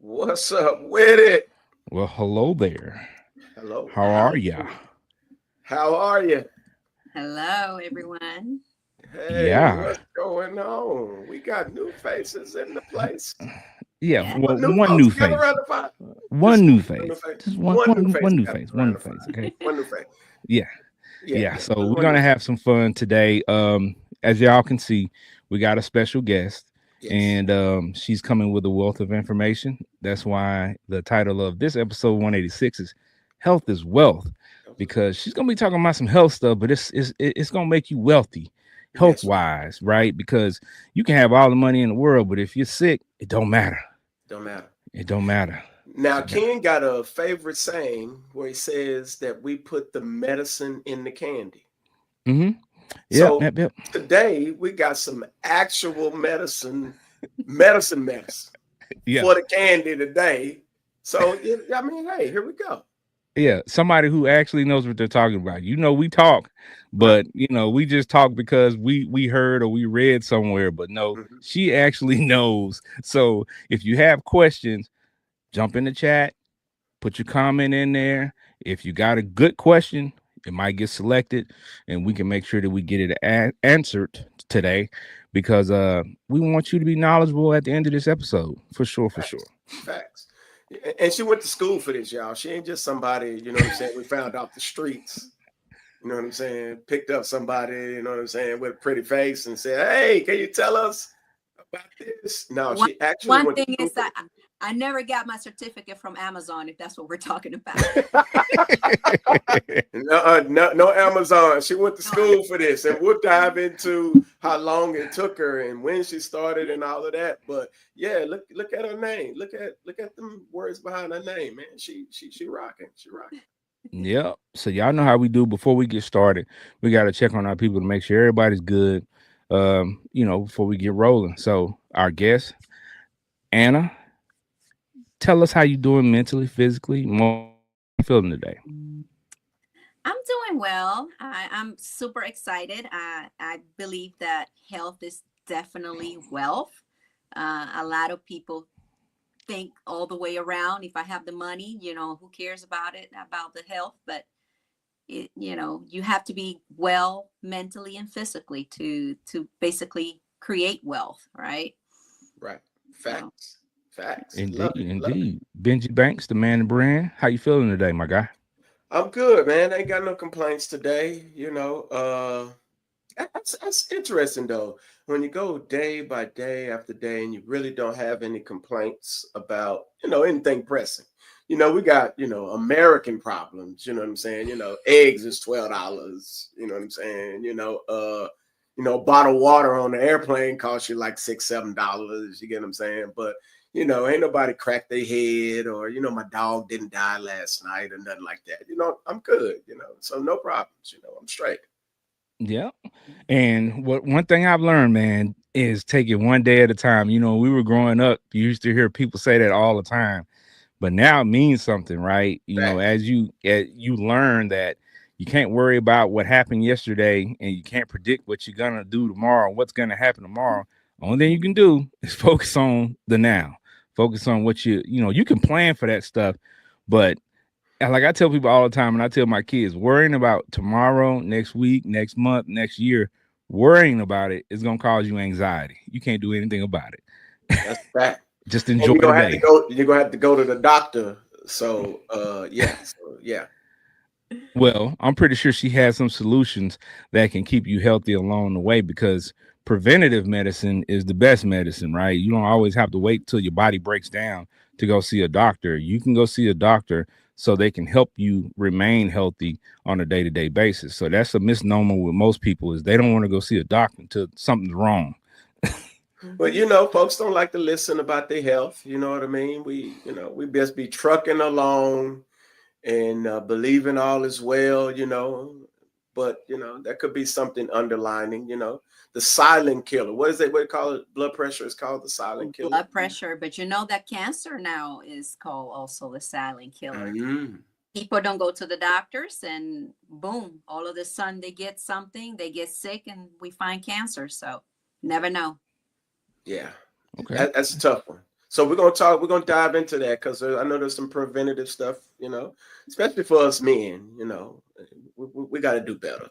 What's up with it? Well, hello there. Hello. How are ya? How are you? Hello, everyone. Hey, Yeah. what's going on? We got new faces in the place. Yeah. Yeah. Well, New one folks, new give a face. round of applause. One new One new face. face. Just One new face. one new Got a face. round One new of face. applause. Okay. One new face. Yeah. Yeah. So One we're new gonna face. have some fun today. As y'all can see, we got a special guest, Yes. and she's coming with a wealth of information. That's why the title of this episode 186 is "Health is Wealth," because she's gonna be talking about some health stuff, but it's gonna make you wealthy, health wise, right? Because you can have all the money in the world, but if you're sick, it don't matter. Don't matter. It don't matter. Now, Ken got a favorite saying where he says that we put the medicine in the candy. Mm-hmm. So Yep. today we got some actual medicine Yeah. for the candy today. So I mean, hey, here we go. Yeah, somebody who actually knows what they're talking about. We talk, but we just talk because we heard or we read somewhere. But no, she actually knows. So if you have questions, jump in the chat, put your comment in there. If you got a good question, it might get selected, and we can make sure that we get it answered today, because we want you to be knowledgeable at the end of this episode, for sure. Facts. And she went to school for this, y'all. She ain't just somebody, you know what I'm saying, we found off the streets. You know what I'm saying? Picked up somebody, you know what I'm saying, with a pretty face and said, "Hey, can you tell us about this?" No, she actually one went thing to school is that I never got my certificate from Amazon, if that's what we're talking about. No Amazon. She went to school for this, and we'll dive into how long it took her and when she started and all of that. But yeah, look at her name. Look at them words behind her name, man. She rocking. She rocking. Yep. So y'all know how we do. Before we get started, we got to check on our people to make sure everybody's good. Before we get rolling. So our guest, Anna, tell us how you doing mentally, physically, more feeling today. I'm doing well. I'm super excited. I believe that health is definitely wealth. A lot of people think all the way around, if I have the money, who cares about the health? But you have to be well mentally and physically to basically create wealth, right? Right. Facts. Facts. Indeed. Benji Banks, the man and brand. How you feeling today, my guy? I'm good, man. I ain't got no complaints today. That's interesting though. When you go day by day after day and you really don't have any complaints about, anything pressing. We got, American problems, you know what I'm saying? Eggs is $12, you know what I'm saying? A bottle of water on the airplane costs you like $6-7, you get what I'm saying? But ain't nobody cracked their head, or my dog didn't die last night or nothing like that. I'm good, so no problems, I'm straight. Yeah. And one thing I've learned, man, is take it one day at a time. We were growing up, you used to hear people say that all the time, but now it means something, right? As you learn that you can't worry about what happened yesterday, and you can't predict what you're gonna do tomorrow, what's gonna happen tomorrow. Only thing you can do is focus on the now. Focus on what you can plan for that stuff, but like I tell people all the time, and I tell my kids, worrying about tomorrow, next week, next month, next year, worrying about it is going to cause you anxiety. You can't do anything about it. That's that. Just enjoy the day. You're going to have to go to the doctor. So, yeah. Well, I'm pretty sure she has some solutions that can keep you healthy along the way, because preventative medicine is the best medicine, right? You don't always have to wait till your body breaks down to go see a doctor. You can go see a doctor so they can help you remain healthy on a day-to-day basis. So that's a misnomer with most people, is they don't want to go see a doctor until something's wrong. Well, Mhm. folks don't like to listen about their health. You know what I mean? We best be trucking along and believing all is well. But there could be something underlining. The silent killer. What is it? What do you call it? Blood pressure is called the silent killer. Blood pressure, but you know that cancer now is called also the silent killer. Mm, People don't go to the doctors, and boom, all of a sudden they get something, they get sick, and we find cancer. So never know. yeah, Okay. that's a tough one. So we're gonna talk. We're gonna dive into that because I know there's some preventative stuff. Especially for us men. We got to do better.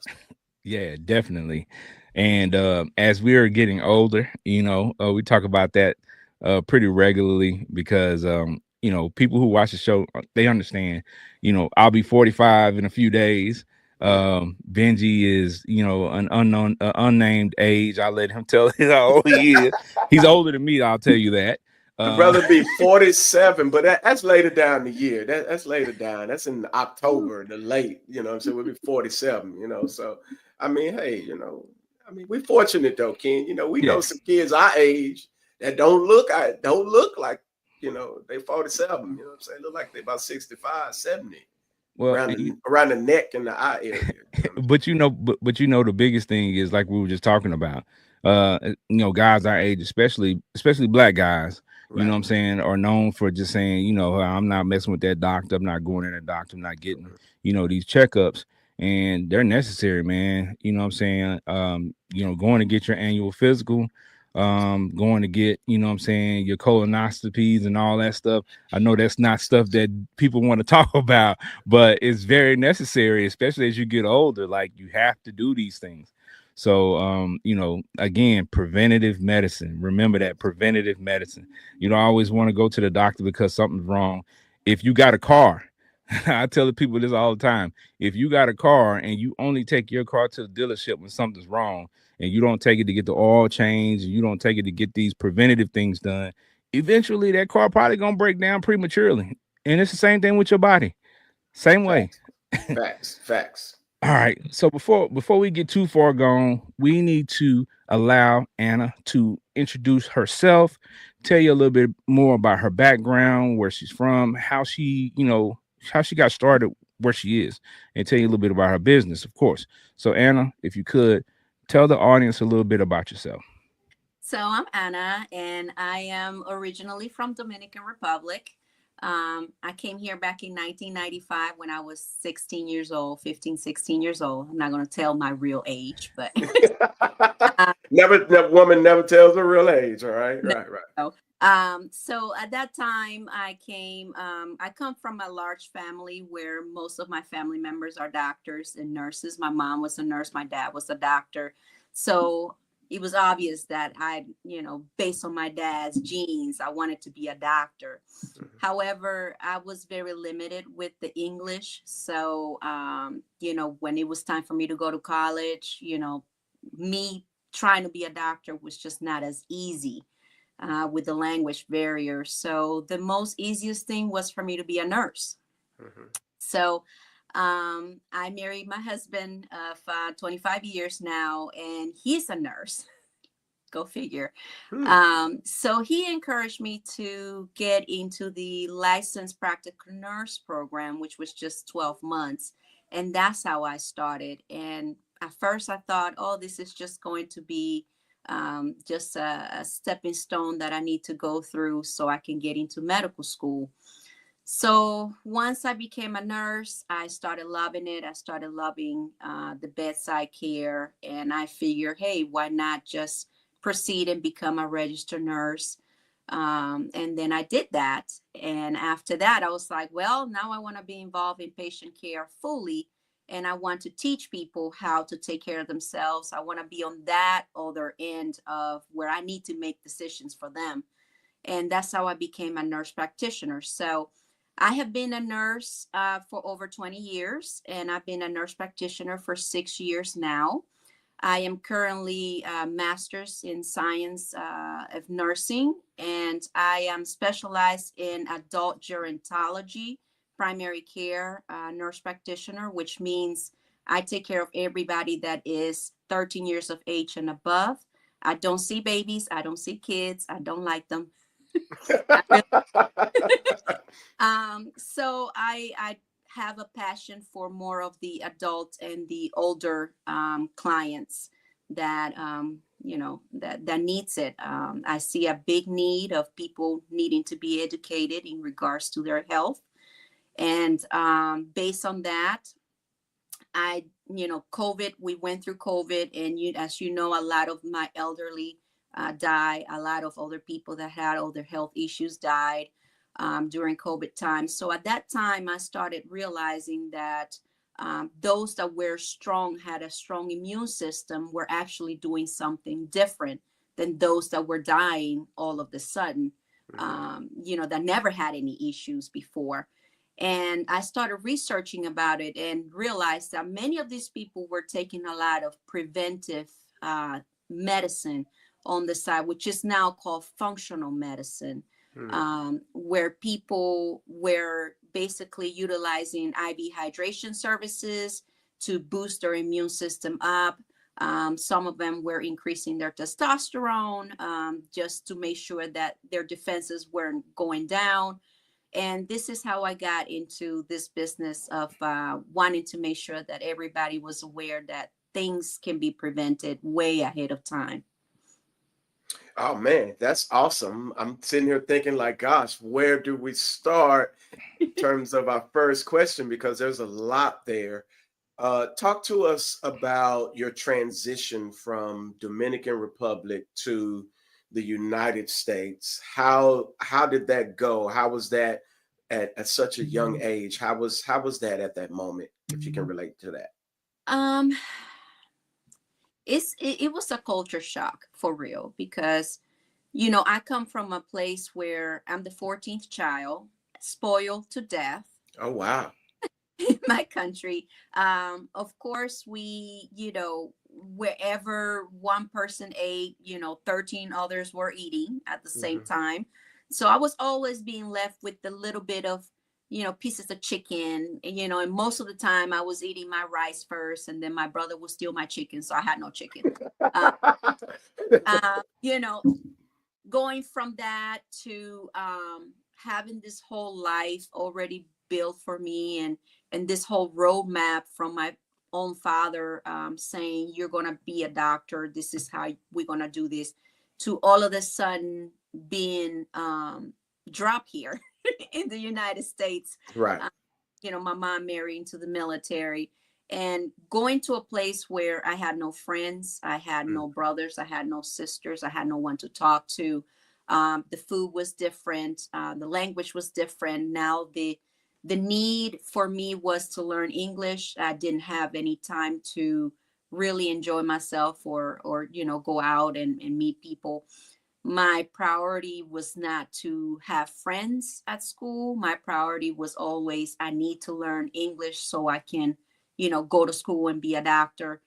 Yeah, definitely. And as we are getting older, we talk about that pretty regularly because people who watch the show, they understand. I'll be 45 in a few days. Right. Benji is, an unknown, unnamed age. I'll let him tell how old he is. He's older than me. I'll tell you that. My brother be 47, but that's later down the year. That's later down. That's in October, the late, so we'll be 47, So I mean, hey, we're fortunate though, Ken. We know Yeah. some kids our age that don't look like, they 47, you know what I'm saying? Look like they about 65, 70 Well, around the neck and the eye area. but the biggest thing is like we were just talking about. Guys our age, especially black guys, you know Right. what I'm saying, are known for just saying, I'm not messing with that doctor, I'm not going to that doctor, I'm not getting, these checkups. And they're necessary, man. You know what I'm saying? Going to get your annual physical, going to get, what I'm saying, your colonoscopies and all that stuff. I know that's not stuff that people want to talk about, but it's very necessary, especially as you get older. Like, you have to do these things. So, again, preventative medicine. Remember that, preventative medicine. You don't always want to go to the doctor because something's wrong. If you got a car, I tell the people this all the time. If you got a car and you only take your car to the dealership when something's wrong, and you don't take it to get the oil changed, and you don't take it to get these preventative things done, eventually that car probably gonna break down prematurely. And it's the same thing with your body. Same way. Facts. Facts. All right. So before we get too far gone, we need to allow Anna to introduce herself, tell you a little bit more about her background, where she's from, how she got started where she is, and tell you a little bit about her business, of course. So Anna, if you could tell the audience a little bit about yourself. So I'm Anna, and I am originally from Dominican Republic. I came here back in 1995 when I was 16 years old, 15, 16 years old. I'm not going to tell my real age, but Never, the woman never tells her real age. All right, right, right. no. So at that time, I come from a large family where most of my family members are doctors and nurses. My mom was a nurse, my dad was a doctor. So it was obvious that based on my dad's genes, I wanted to be a doctor. However, I was very limited with the English. So, when it was time for me to go to college, me trying to be a doctor was just not as easy with the language barrier. So the most easiest thing was for me to be a nurse. Mhm. So I married my husband of 25 years now, and he's a nurse. Go figure. Hmm. So he encouraged me to get into the licensed practical nurse program, which was just 12 months. And that's how I started. And at first I thought, oh, this is just going to be just a stepping stone that I need to go through so I can get into medical school. So once I became a nurse, I started loving it. I started loving the bedside care. And I figured, hey, why not just proceed and become a registered nurse? And then I did that. And after that, I was like, well, now I want to be involved in patient care fully. And I want to teach people how to take care of themselves. I want to be on that other end of where I need to make decisions for them. And that's how I became a nurse practitioner. So I have been a nurse for over 20 years, and I've been a nurse practitioner for 6 years now. I am currently a master's in science of nursing, and I am specialized in adult gerontology, primary care nurse practitioner, which means I take care of everybody that is 13 years of age and above. I don't see babies. I don't see kids. I don't like them. I really, so I have a passion for more of the adult and the older clients that that needs it. I see a big need of people needing to be educated in regards to their health, and based on that, COVID, we went through COVID, and as you know, a lot of my elderly died. A lot of other people that had other health issues died during COVID time. So at that time, I started realizing that those that were strong, had a strong immune system, were actually doing something different than those that were dying all of a sudden, that never had any issues before. And I started researching about it and realized that many of these people were taking a lot of preventive medicine on the side, which is now called functional medicine, where people were basically utilizing IV hydration services to boost their immune system up. Some of them were increasing their testosterone just to make sure that their defenses weren't going down. And this is how I got into this business of wanting to make sure that everybody was aware that things can be prevented way ahead of time. Oh man, that's awesome. I'm sitting here thinking like, gosh, where do we start in terms of our first question? Because there's a lot there. Talk to us about your transition from Dominican Republic to the United States. How did that go? How was that at such a young age? How was that at that moment, if you can relate to that? It was a culture shock for real, because I come from a place where I'm the 14th child, spoiled to death. Oh wow. In my country. Of course, we, wherever one person ate, 13 others were eating at the same time. So I was always being left with a little bit of, pieces of chicken, and most of the time I was eating my rice first, and then my brother would steal my chicken. So I had no chicken. Going from that to having this whole life already built for me, and this whole roadmap from my own father saying, you're going to be a doctor, this is how we're going to do this, to all of a sudden being dropped here in the United States. Right. My mom married into the military, and going to a place where I had no friends, I had no brothers, I had no sisters, I had no one to talk to. The food was different, the language was different. Now the need for me was to learn English. I didn't have any time to really enjoy myself or go out and meet people. My priority was not to have friends at school. My priority was always, I need to learn English so I can, go to school and be a doctor.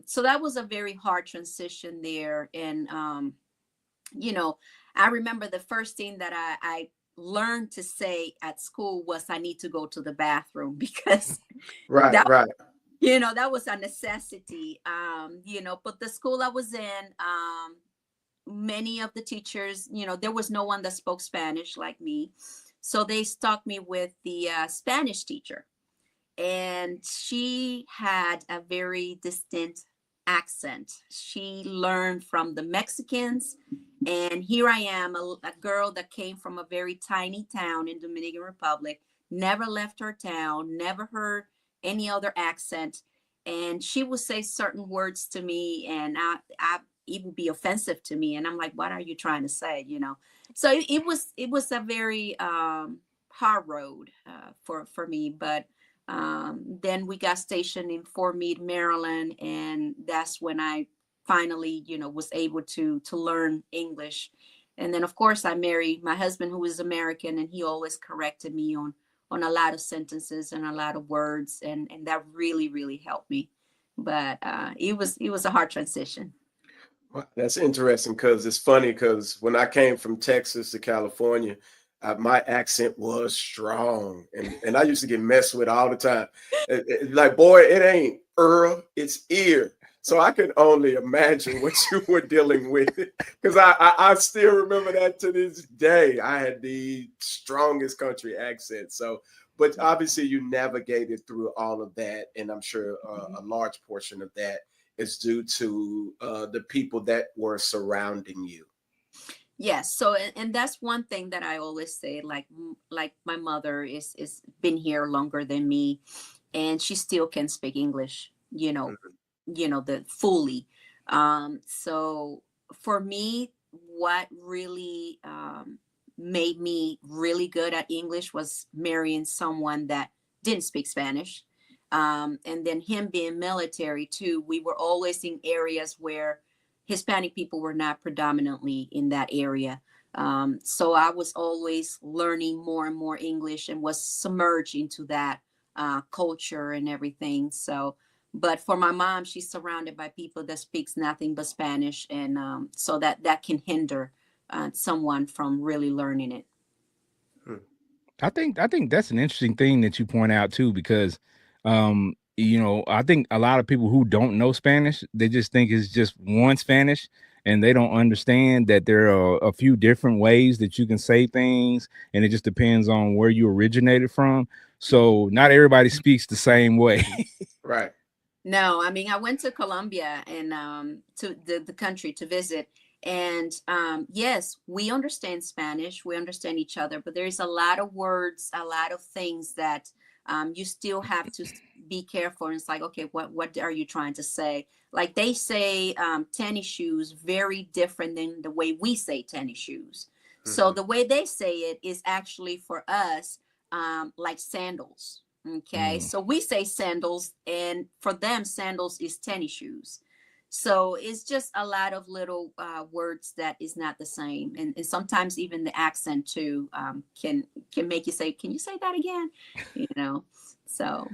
So that was a very hard transition there. And, I remember the first thing that I learned to say at school was, I need to go to the bathroom, because right. that was a necessity. But the school I was in, many of the teachers, there was no one that spoke Spanish like me. So they stuck me with the Spanish teacher. And she had a very distinct accent. She learned from the Mexicans. And here I am, a girl that came from a very tiny town in Dominican Republic, never left her town, never heard any other accent. And she would say certain words to me, and it would be offensive to me. And I'm like, what are you trying to say? So it was a very hard road for me. But then we got stationed in Fort Meade, Maryland. And that's when I finally, was able to learn English. And then, of course, I married my husband, who is American, and he always corrected me on a lot of sentences and a lot of words. And that really, really helped me. But it was a hard transition. Well, that's interesting, because it's funny, because when I came from Texas to California, my accent was strong, and I used to get messed with all the time. Like, boy, it ain't it's ear. So I can only imagine what you were dealing with, because I still remember that to this day. I had the strongest country accent. So, but obviously you navigated through all of that, and I'm sure a large portion of that is due to the people that were surrounding you. Yes. So, and that's one thing that I always say, like my mother is been here longer than me, and she still can speak English, Mhm. the fully. So for me, what really made me really good at English was marrying someone that didn't speak Spanish. And then him being military too, we were always in areas where Hispanic people were not predominantly in that area. So I was always learning more and more English and was submerged into that culture and everything. So, but for my mom, she's surrounded by people that speaks nothing but Spanish, and so that can hinder someone from really learning it. Hmm. I think that's an interesting thing that you point out too, because I think a lot of people who don't know Spanish, they just think it's just one Spanish, and they don't understand that there are a few different ways that you can say things, and it just depends on where you originated from. So not everybody speaks the same way. Right. No, I mean, I went to Colombia and to the country to visit. And yes, we understand Spanish, we understand each other, but there's a lot of words, a lot of things that you still have to be careful. And it's like, okay, what are you trying to say? Like they say tennis shoes very different than the way we say tennis shoes. So Mhm. the way they say it is actually for us like sandals. Okay, Mm. so we say sandals, and for them, sandals is tennis shoes. So it's just a lot of little words that is not the same, and sometimes even the accent too can make you say, "Can you say that again?" You know. So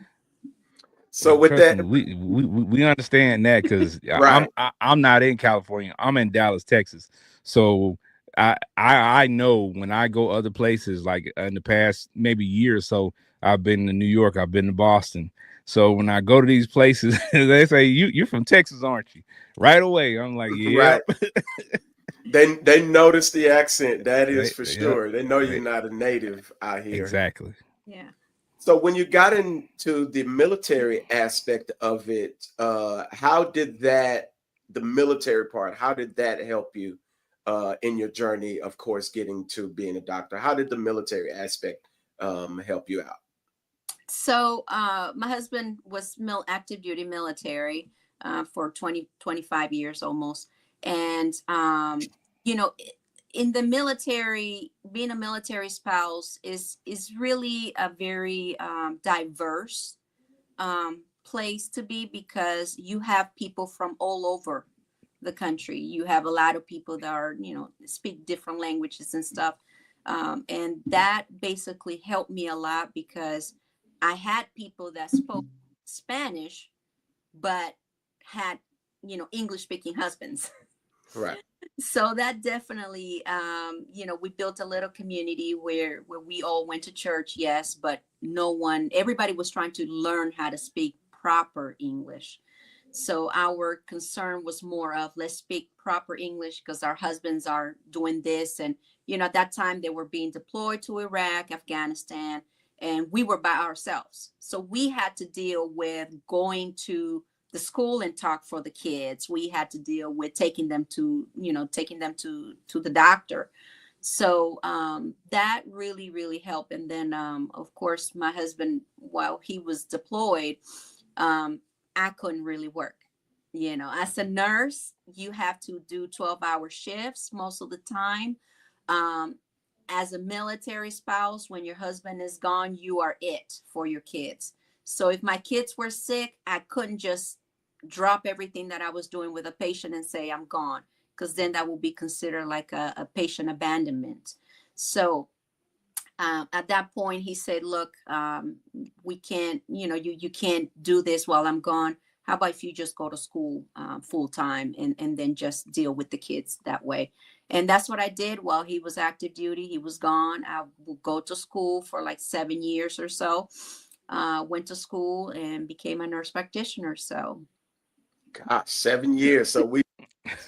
So with Trust that, me, we understand that, because right. I'm not in California. I'm in Dallas, Texas. So I know when I go other places, like in the past maybe year or so, I've been to New York, I've been to Boston. So when I go to these places, they say you're from Texas, aren't you? Right away, I'm like, yep. Right. They notice the accent. That is for Yep. sure. They know you're Right. not a native out here. Exactly. yeah. So when you got into the military aspect of it, how did that, the military part, how did that help you in your journey, of course, getting to being a doctor? How did the military aspect help you out? So my husband was active duty military for 25 years almost. And, you know, in the military, being a military spouse is really a very diverse place to be, because you have people from all over the country. You have a lot of people that are, speak different languages and stuff. And that basically helped me a lot, because I had people that spoke Spanish, but had, English speaking husbands. Right. So that definitely, we built a little community where we all went to church, yes, but everybody was trying to learn how to speak proper English. So our concern was more of, let's speak proper English because our husbands are doing this. And, at that time they were being deployed to Iraq, Afghanistan, and we were by ourselves. So we had to deal with going to the school and talk for the kids. We had to deal with taking them to the doctor. So that really, really helped. And then, of course, my husband, while he was deployed, um, I couldn't really work. As a nurse, you have to do 12-hour shifts most of the time. Um, as a military spouse, when your husband is gone, you are it for your kids. So if my kids were sick, I couldn't just drop everything that I was doing with a patient and say, I'm gone, because then that will be considered like a patient abandonment. So at that point he said, look, we can't, you can't do this while I'm gone. How about if you just go to school full time, and then just deal with the kids that way? And that's what I did while he was active duty. He was gone. I would go to school for like 7 years or so. Went to school and became a nurse practitioner. So Gosh, 7 years. So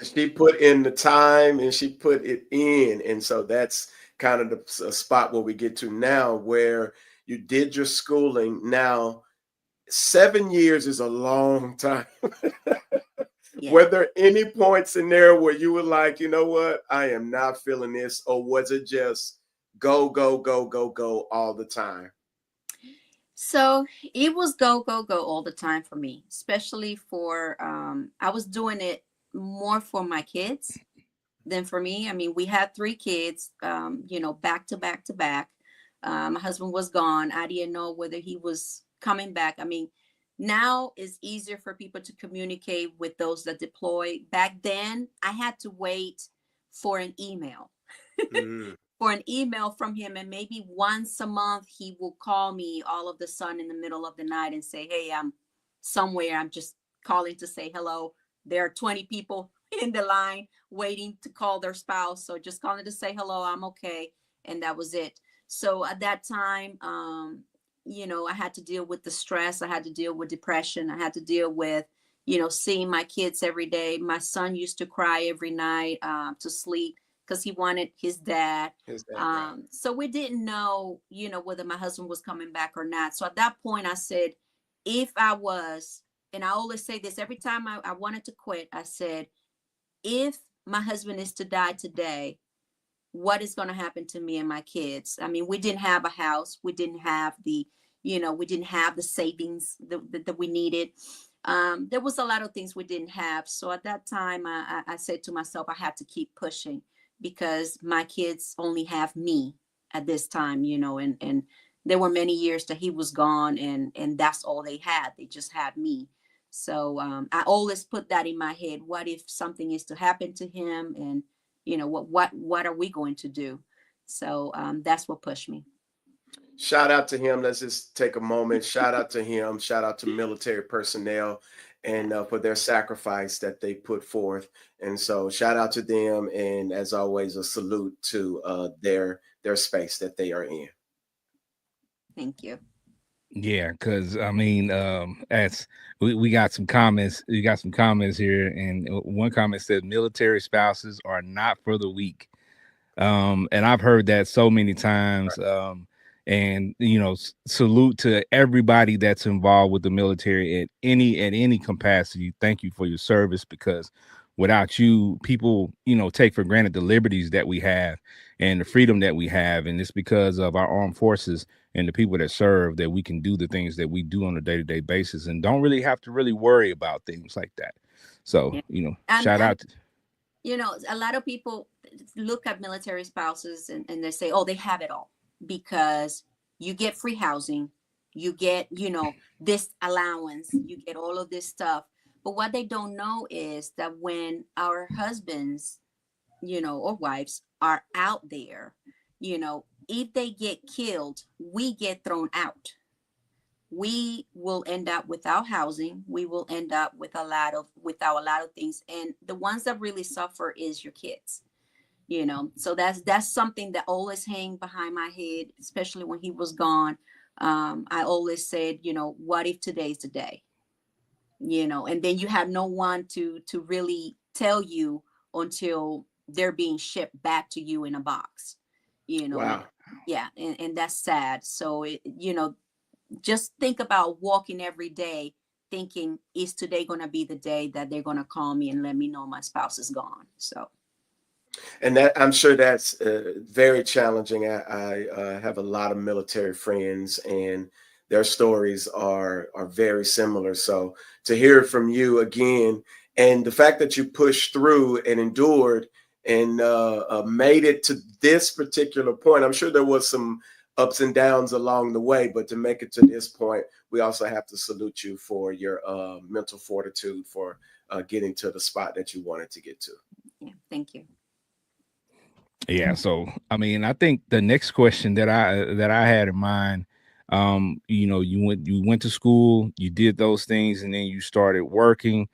she put in the time and she put it in. And so that's kind of the spot where we get to now, where you did your schooling. Now, 7 years is a long time. Yeah. Were there any points in there where you were like, you know what, I am not feeling this? Or was it just go, go, go, go, go all the time? So it was go, go, go all the time for me, especially for, I was doing it more for my kids than for me. I mean, we had three kids, back to back to back. My husband was gone. I didn't know whether he was coming back. I mean, now it's easier for people to communicate with those that deploy. Back then, I had to wait for an email. Mm, For an email from him, and maybe once a month he will call me all of the sudden in the middle of the night and say, hey, I'm somewhere, I'm just calling to say hello. There are 20 people in the line waiting to call their spouse, so just calling to say hello, I'm okay. And that was it. So at that time, I had to deal with the stress, I had to deal with depression, I had to deal with seeing my kids every day. My son used to cry every night to sleep because he wanted his dad. is that right? So we didn't know, whether my husband was coming back or not. So at that point, I said, if I was, and I always say this every time I wanted to quit, I said, if my husband is to die today, what is going to happen to me and my kids? I mean, we didn't have a house. We didn't have the savings that we needed. There was a lot of things we didn't have. So at that time, I said to myself, I had to keep pushing because my kids only have me at this time, and there were many years that he was gone, and that's all they had. They just had me. So I always put that in my head. What if something is to happen to him? And what are we going to do? So that's what pushed me. Shout out to him. Let's just take a moment. Shout out to him. Shout out to military personnel and for their sacrifice that they put forth. And so shout out to them. And as always, a salute to their space that they are in. Thank you. Yeah, because I mean, as we got some comments, we got some comments here, and one comment said military spouses are not for the weak. And I've heard that so many times. And salute to everybody that's involved with the military at any capacity. Thank you for your service, because without you, people take for granted the liberties that we have and the freedom that we have, and it's because of our armed forces and the people that serve that we can do the things that we do on a day-to-day basis and don't really have to really worry about things like that. So Yeah. shout And out. a lot of people look at military spouses and they say, oh, they have it all because you get free housing, you get, this allowance, you get all of this stuff. But what they don't know is that when our husbands, or wives are out there, if they get killed, we get thrown out. We will end up without housing. We will end up without a lot of things. And the ones that really suffer is your kids. So that's something that always hang behind my head, especially when he was gone. I always said, what if today's the day? And then you have no one to really tell you until they're being shipped back to you in a box. And Wow. yeah, and that's sad. So just think about walking every day thinking, is today going to be the day that they're going to call me and let me know my spouse is gone? So And that, I'm sure that's very challenging. I have a lot of military friends, and their stories are very similar. So to hear it from you again, and the fact that you pushed through and endured and made it to this particular point, I'm sure there was some ups and downs along the way, but to make it to this point, we also have to salute you for your mental fortitude for getting to the spot that you wanted to get to. yeah, thank you. Yeah, so I mean, I think the next question that I had in mind, you went to school, you did those things, and then you started working.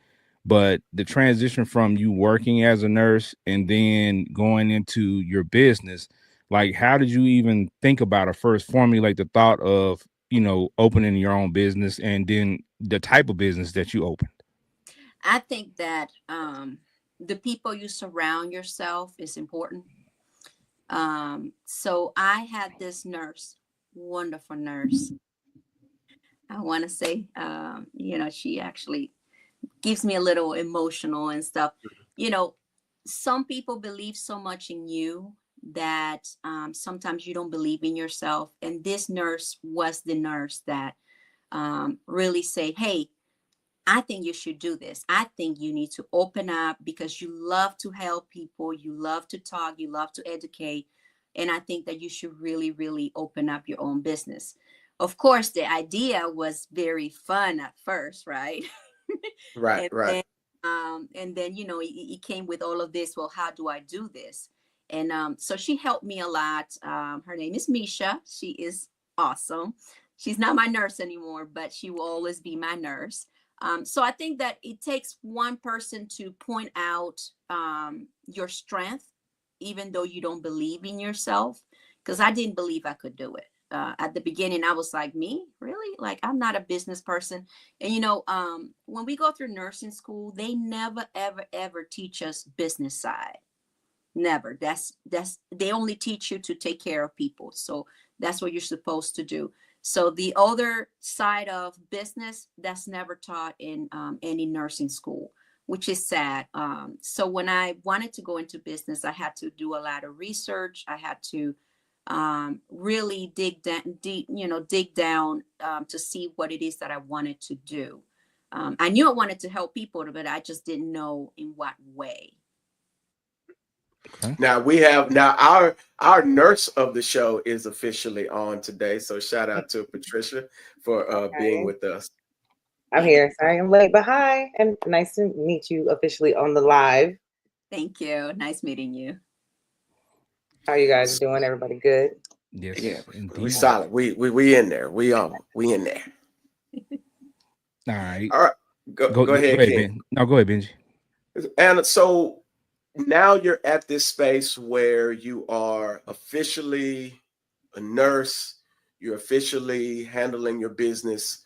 But the transition from you working as a nurse and then going into your business, like how did you even think about or first formulate the thought of, opening your own business and then the type of business that you opened? I think that the people you surround yourself is important. So I had this nurse, wonderful nurse. I want to say, she actually gives me a little emotional and stuff. You know, some people believe so much in you that sometimes you don't believe in yourself. And this nurse was the nurse that really say, hey, I think you should do this. I think you need to open up because you love to help people. You love to talk. You love to educate. And I think that you should really, really open up your own business. Of course, the idea was very fun at first, right? Right, and right. then, it came with all of this. Well, how do I do this? And so she helped me a lot. Her name is Misha. She is awesome. She's not my nurse anymore, but she will always be my nurse. So I think that it takes one person to point out your strength, even though you don't believe in yourself. Because I didn't believe I could do it. At the beginning, I was like, me? Really? Like, I'm not a business person. And, when we go through nursing school, they never, ever, ever teach us business side. Never. That's they only teach you to take care of people. So that's what you're supposed to do. So the other side of business, that's never taught in any nursing school, which is sad. So when I wanted to go into business, I had to do a lot of research. I had to really dig down, dig down to see what it is that I wanted to do. I knew I wanted to help people, but I just didn't know in what way. Okay. Now we have now our nurse of the show is officially on today. So shout out to Patricia for being Okay. with us. I'm Thank, here. Sorry I'm late, but hi, and nice to meet you officially on the live. thank you. Nice meeting you. How you guys doing? Everybody good? Yeah, Yes, we indeed. solid. We in there. We in there. All right. All right. Go Go ahead, ahead, King. Ben. No, go ahead, Benji. And so now you're at this space where you are officially a nurse, you're officially handling your business.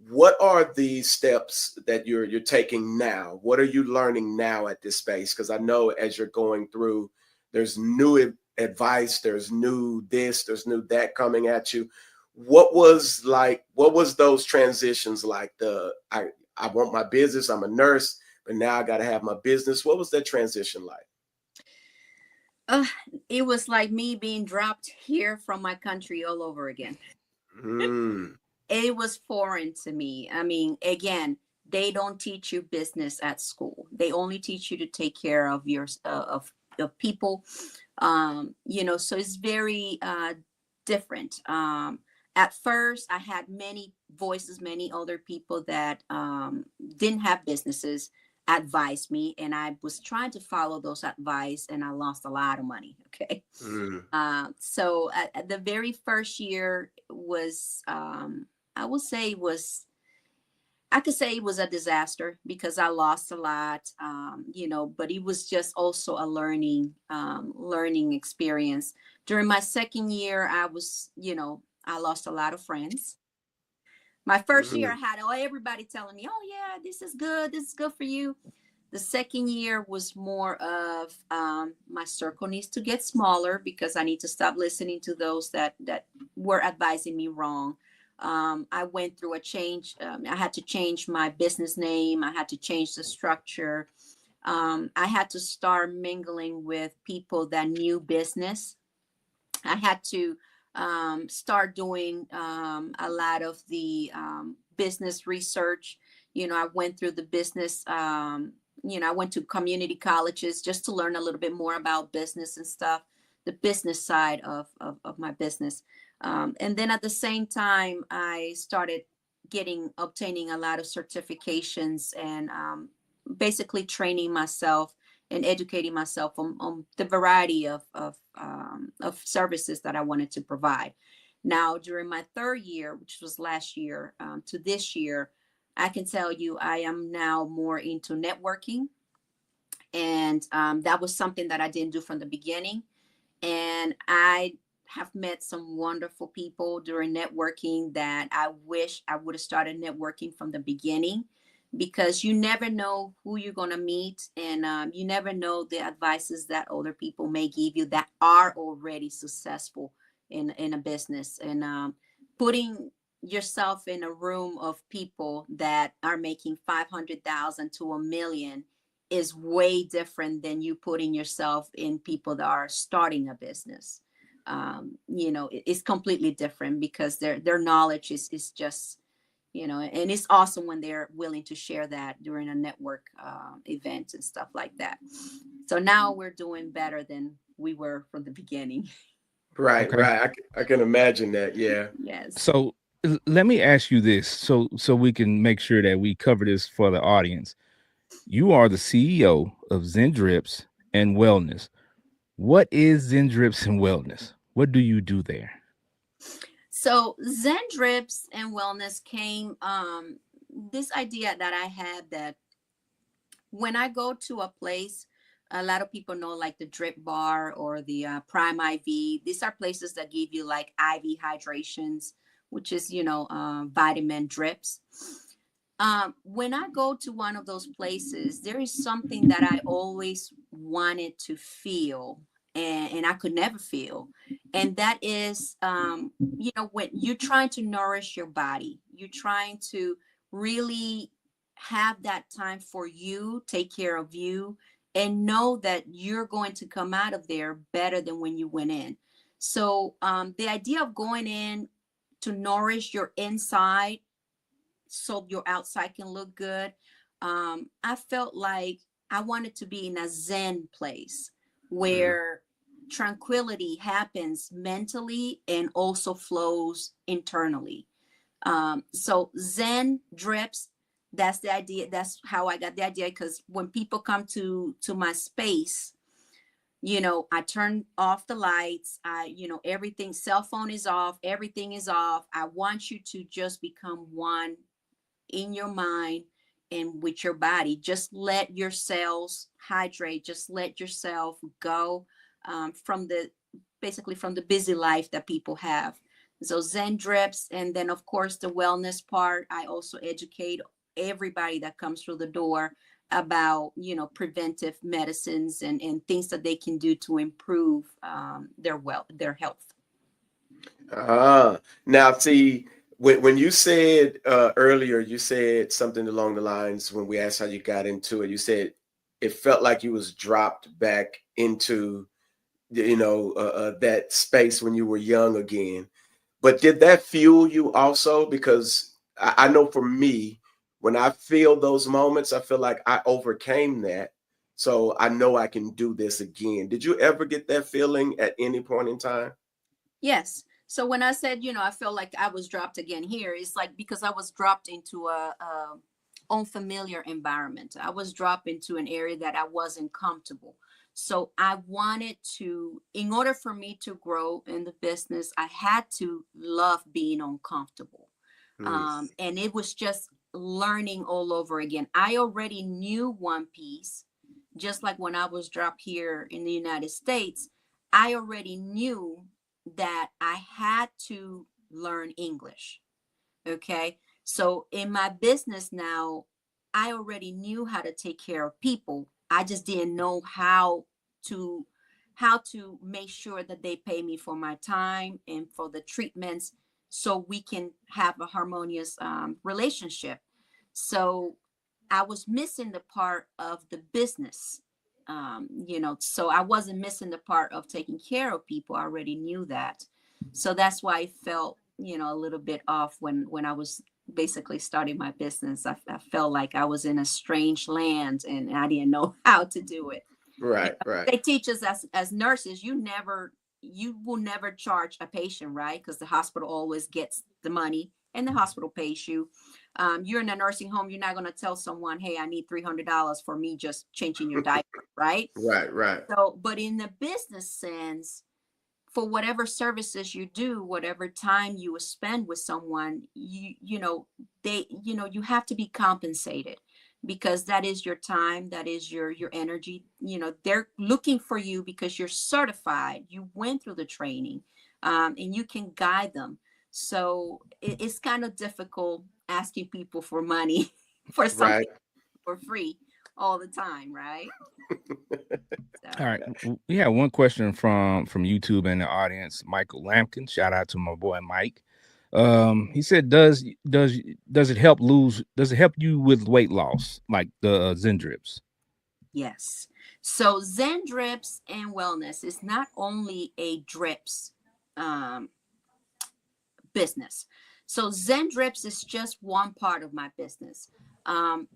What are the steps that you're taking now? What are you learning now at this space? Because I know as you're going through, there's new advice, there's new this, there's new that coming at you. What was those transitions like? I want my business, I'm a nurse, but now I got to have my business. What was that transition like? Uh, it was like me being dropped here from my country all over again. Mm, It was foreign to me. I mean, again, they don't teach you business at school. They only teach you to take care of of people. So it's very different. At first, I had many voices, many other people that didn't have businesses advise me, and I was trying to follow those advice, and I lost a lot of money. Okay. mm, So at the very first year was, I would say it was, I could say it was a disaster because I lost a lot, but it was just also a learning experience. During my second year, I lost a lot of friends. My first year, I mm, had everybody telling me, "Oh yeah, this is good for you." The second year was more of my circle needs to get smaller because I need to stop listening to those that were advising me wrong. I went through a change. I had to change my business name. I had to change the structure. I had to start mingling with people that knew business. I had to start doing a lot of the business research. I went through the business, I went to community colleges just to learn a little bit more about business and stuff, the business side of my business. And then at the same time, I started obtaining a lot of certifications and basically training myself and educating myself on the variety of services that I wanted to provide. Now, during my third year, which was last year to this year, I can tell you I am now more into networking. And that was something that I didn't do from the beginning. And I have met some wonderful people during networking that I wish I would have started networking from the beginning because you never know who you're going to meet, and you never know the advices that other people may give you that are already successful in a business. And putting yourself in a room of people that are making 500,000 to a million is way different than you putting yourself in people that are starting a business. It's completely different, because their knowledge is just, and it's awesome when they're willing to share that during a network event and stuff like that. So now we're doing better than we were from the beginning. Right, Okay. right. I can imagine that. Yeah. Yes. So let me ask you this, so we can make sure that we cover this for the audience. You are the CEO of ZenDrips and Wellness. What is ZenDrips and Wellness? What do you do there? So ZenDrips and Wellness came, this idea that I had, that when I go to a place, a lot of people know like the Drip Bar or the Prime IV. These are places that give you like IV hydrations, which is, vitamin drips. When I go to one of those places, there is something that I always wanted to feel, and I could never feel. And that is, when you're trying to nourish your body, you're trying to really have that time for you, take care of you, and know that you're going to come out of there better than when you went in. So the idea of going in to nourish your inside so your outside can look good. I felt like I wanted to be in a Zen place Mm. where tranquility happens mentally and also flows internally. So Zen drips, that's the idea. That's how I got the idea. Because when people come to my space, I turn off the lights. Everything, cell phone is off, everything is off. I want you to just become one in your mind and with your body. Just let your cells hydrate. Just let yourself go from the basically from the busy life that people have. So Zen drips, and then of course the wellness part. I also educate everybody that comes through the door about preventive medicines and things that they can do to improve their health. Now see, when you said earlier, you said something along the lines when we asked how you got into it. You said it felt like you was dropped back into that space when you were young again. But did that fuel you also? Because I know for me, when I feel those moments, I feel like I overcame that. So I know I can do this again. Did you ever get that feeling at any point in time? Yes. So when I said, I felt like I was dropped again here, it's like because I was dropped into a unfamiliar environment. I was dropped into an area that I wasn't comfortable. So I wanted to, in order for me to grow in the business, I had to love being uncomfortable. Hmm. And it was just learning all over again. I already knew One Piece, just like when I was dropped here in the United States. I already knew that I had to learn English. Okay. So in my business now, I already knew how to take care of people. I just didn't know to how to make sure that they pay me for my time and for the treatments, so we can have a harmonious relationship. So I was missing the part of the business. So I wasn't missing the part of taking care of people. I already knew that. So that's why I felt, a little bit off when I was basically starting my business. I felt like I was in a strange land and I didn't know how to do it. Right, right. They teach us as nurses, you will never charge a patient, right? Because the hospital always gets the money and the hospital pays you. You're in a nursing home, you're not going to tell someone, hey, I need $300 for me just changing your diaper, right? Right, right. So, but in the business sense, for whatever services you do, whatever time you spend with someone, you have to be compensated, because that is your time, that is your energy. They're looking for you because you're certified, you went through the training, and you can guide them. So it's kind of difficult asking people for money for something Right. for free all the time, right? All So right. We have one question from YouTube and the audience. Michael Lampkin. Shout out to my boy Mike. He said, does it help lose? Does it help you with weight loss, like the ZenDrips? yes. So ZenDrips and Wellness is not only a drips um, business. So ZenDrips is just one part of my business. Um,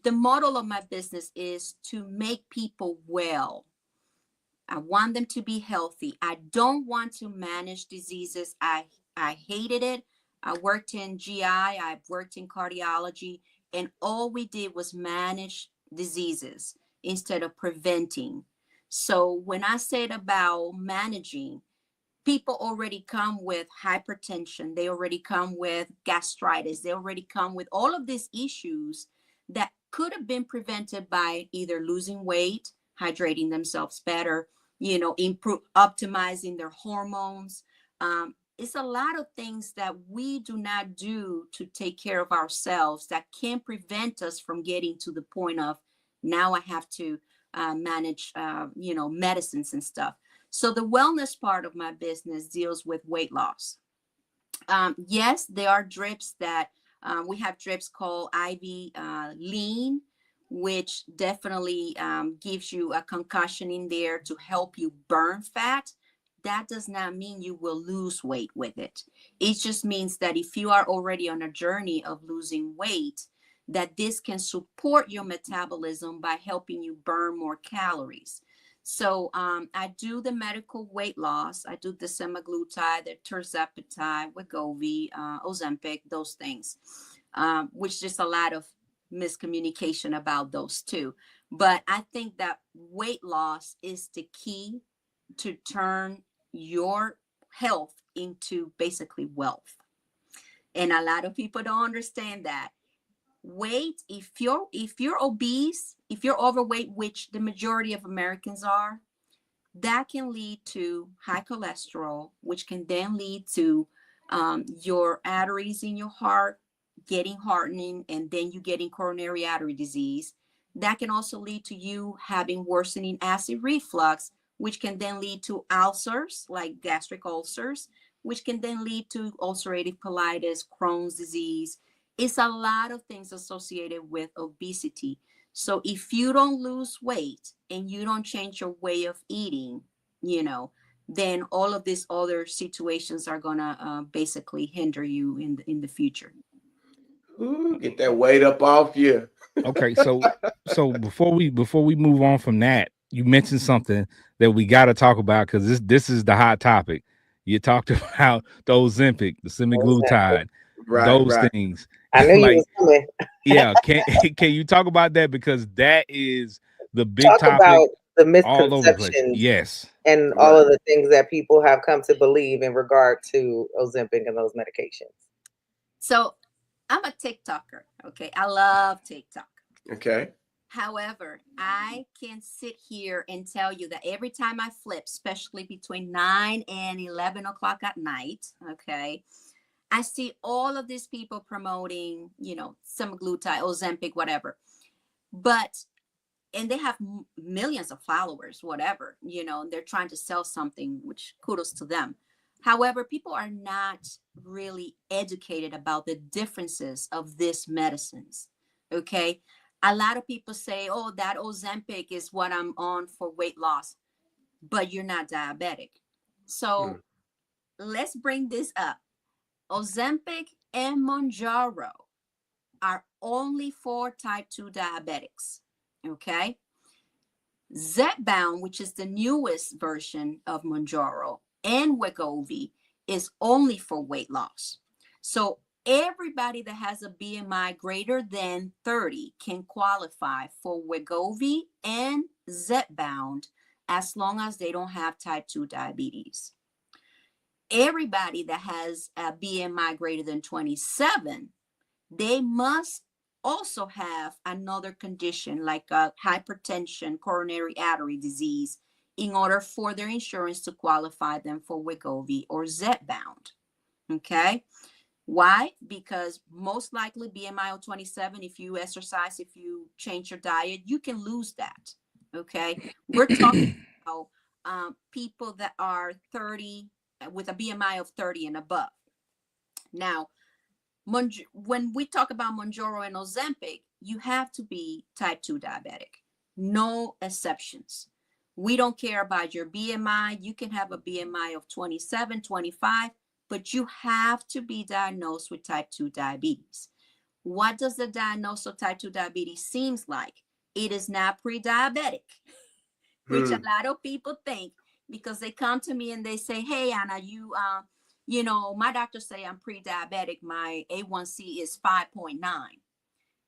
the model of my business is to make people well. I want them to be healthy. I don't want to manage diseases. I hated it. I worked in GI, I worked in cardiology, and all we did was manage diseases instead of preventing. So when I said about managing, people already come with hypertension, they already come with gastritis, they already come with all of these issues that could have been prevented by either losing weight, hydrating themselves better, improve, optimizing their hormones. It's a lot of things that we do not do to take care of ourselves that can prevent us from getting to the point of now I have to manage medicines and stuff. So the wellness part of my business deals with weight loss. Yes, there are drips that we have drips called IV lean, which definitely gives you a concussion in there to help you burn fat. That does not mean you will lose weight with it. It just means that if you are already on a journey of losing weight, that this can support your metabolism by helping you burn more calories. So I do the medical weight loss. I do the semaglutide, the tirzepatide, Wegovy, Ozempic, those things, which just a lot of miscommunication about those two. But I think that weight loss is the key to turn your health into basically wealth. And a lot of people don't understand that. Weight, if you're obese, if you're overweight, which the majority of Americans are, that can lead to high cholesterol, which can then lead to your arteries in your heart getting hardening, and then you getting coronary artery disease. That can also lead to you having worsening acid reflux, which can then lead to ulcers like gastric ulcers, which can then lead to ulcerative colitis, Crohn's disease. It's a lot of things associated with obesity. So if you don't lose weight and you don't change your way of eating, then all of these other situations are gonna basically hinder you in the future. Ooh, get that weight up off you. Okay, so before we move on from that, you mentioned something that we got to talk about because this is the hot topic. You talked about the Ozempic, the Exactly. semaglutide, Right, those right. things. I knew you Like, was coming. yeah, can you talk about that because that is the big Talk topic about the all over the place. misconceptions Yes. and all Right. of the things that people have come to believe in regard to Ozempic and those medications. So I'm a TikToker. Okay. I love TikTok. Okay. However, I can sit here and tell you that every time I flip, especially between 9 and 11 o'clock at night, okay, I see all of these people promoting, semaglutide, Ozempic, whatever. And they have millions of followers, whatever, and they're trying to sell something, which kudos to them. However, people are not really educated about the differences of these medicines. Okay. A lot of people say, oh, that Ozempic is what I'm on for weight loss, but you're not diabetic. So let's bring this up. Ozempic and Mounjaro are only for type 2 diabetics. Okay. Zepbound, which is the newest version of Mounjaro, and Wegovy is only for weight loss. So everybody that has a BMI greater than 30 can qualify for Wegovy and Zepbound as long as they don't have type 2 diabetes. Everybody that has a BMI greater than 27, they must also have another condition like hypertension, coronary artery disease, in order for their insurance to qualify them for Wegovy or Zepbound. Okay. Why? Because most likely BMI of 27, if you exercise, if you change your diet, you can lose that. Okay. We're talking about people that are 30 with a BMI of 30 and above. Now, when we talk about Mounjaro and Ozempic, you have to be type 2 diabetic. No exceptions. We don't care about your BMI. You can have a BMI of 27, 25, but you have to be diagnosed with type 2 diabetes. What does the diagnosis of type 2 diabetes seems like? It is not pre-diabetic, which a lot of people think, because they come to me and they say, hey, Anna, you know, my doctor say I'm pre-diabetic. My A1C is 5.9.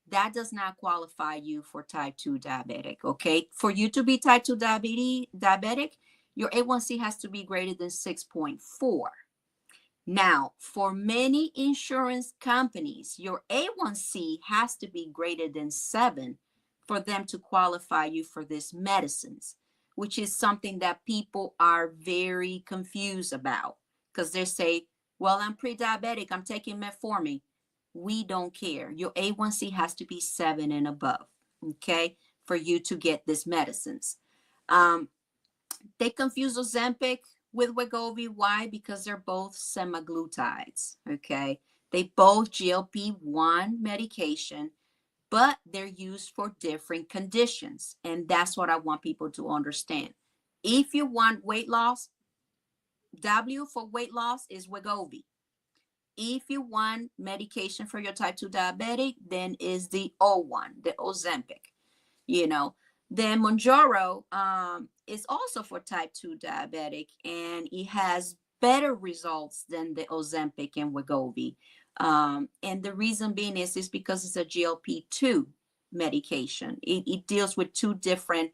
That does not qualify you for type 2 diabetic. Okay. For you to be type 2 diabetic, your A1C has to be greater than 6.4. Now, for many insurance companies, your A1C has to be greater than 7 for them to qualify you for these medicines, which is something that people are very confused about, because they say, well, I'm pre-diabetic, I'm taking metformin. We don't care. Your A1C has to be 7 and above, okay, for you to get these medicines. They confuse Ozempic with Wegovy. Why? Because they're both semaglutides, okay? They both GLP-1 medication, but they're used for different conditions. And that's what I want people to understand. If you want weight loss, W for weight loss is Wegovy. If you want medication for your type 2 diabetic, then is the O1, the Ozempic, you know. Then Mounjaro is also for type 2 diabetic, and it has better results than the Ozempic and Wegovy. And the reason being is because it's a GLP-2 medication. It deals with 2 different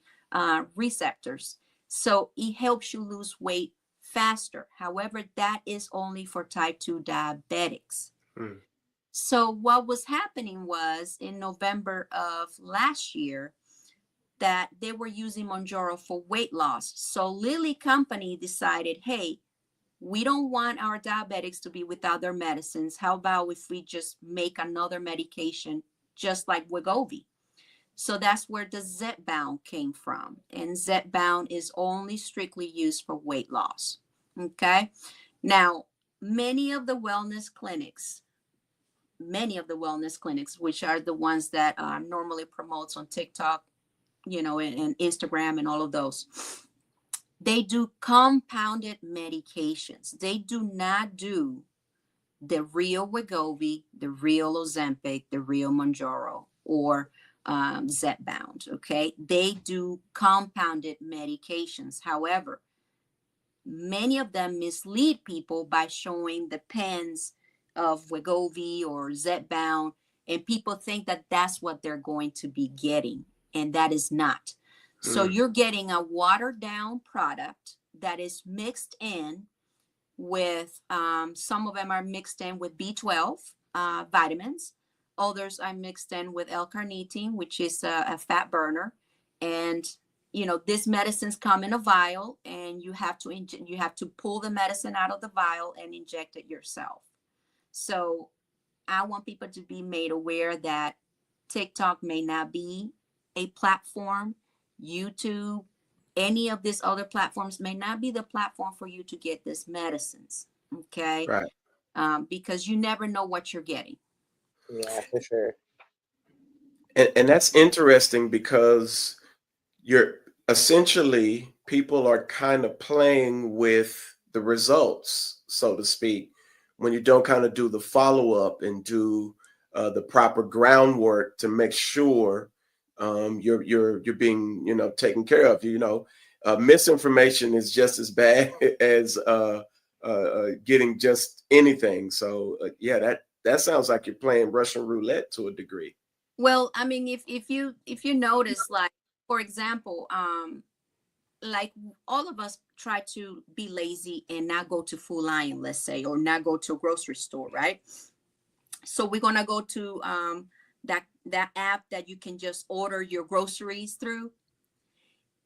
receptors. So it helps you lose weight faster. However, that is only for type 2 diabetics. So what was happening was in November of last year that they were using Mounjaro for weight loss. So Lilly company decided, hey, we don't want our diabetics to be without their medicines. How about if we just make another medication just like Wegovy? So that's where the Zepbound came from. And Zepbound is only strictly used for weight loss. Okay. Now, many of the wellness clinics, which are the ones that normally promotes on TikTok, you know, and Instagram and all of those, they do compounded medications. They do not do the real Wegovy, the real Ozempic, the real Mounjaro, or Zepbound. Okay, they do compounded medications. However, many of them mislead people by showing the pens of Wegovy or Zepbound, and people think that that's what they're going to be getting, and that is not. So you're getting a watered down product that is mixed in with, some of them are mixed in with B12 vitamins. Others are mixed in with L-carnitine, which is a fat burner. And, you know, these medicines come in a vial, and you have to pull the medicine out of the vial and inject it yourself. So I want people to be made aware that TikTok may not be a platform. YouTube, any of these other platforms may not be the platform for you to get these medicines. Okay. Right. Because you never know what you're getting. Yeah, for sure. And that's interesting because you're essentially, people are kind of playing with the results, so to speak, when you don't kind of do the follow-up and do the proper groundwork to make sure you're being, you know, taken care of. You know, misinformation is just as bad as getting just anything. So yeah, that sounds like you're playing Russian roulette to a degree. Well, I mean, if you notice, like, for example, like all of us try to be lazy and not go to Food Lion, let's say, or not go to a grocery store, right? So we're gonna go to that app that you can just order your groceries through.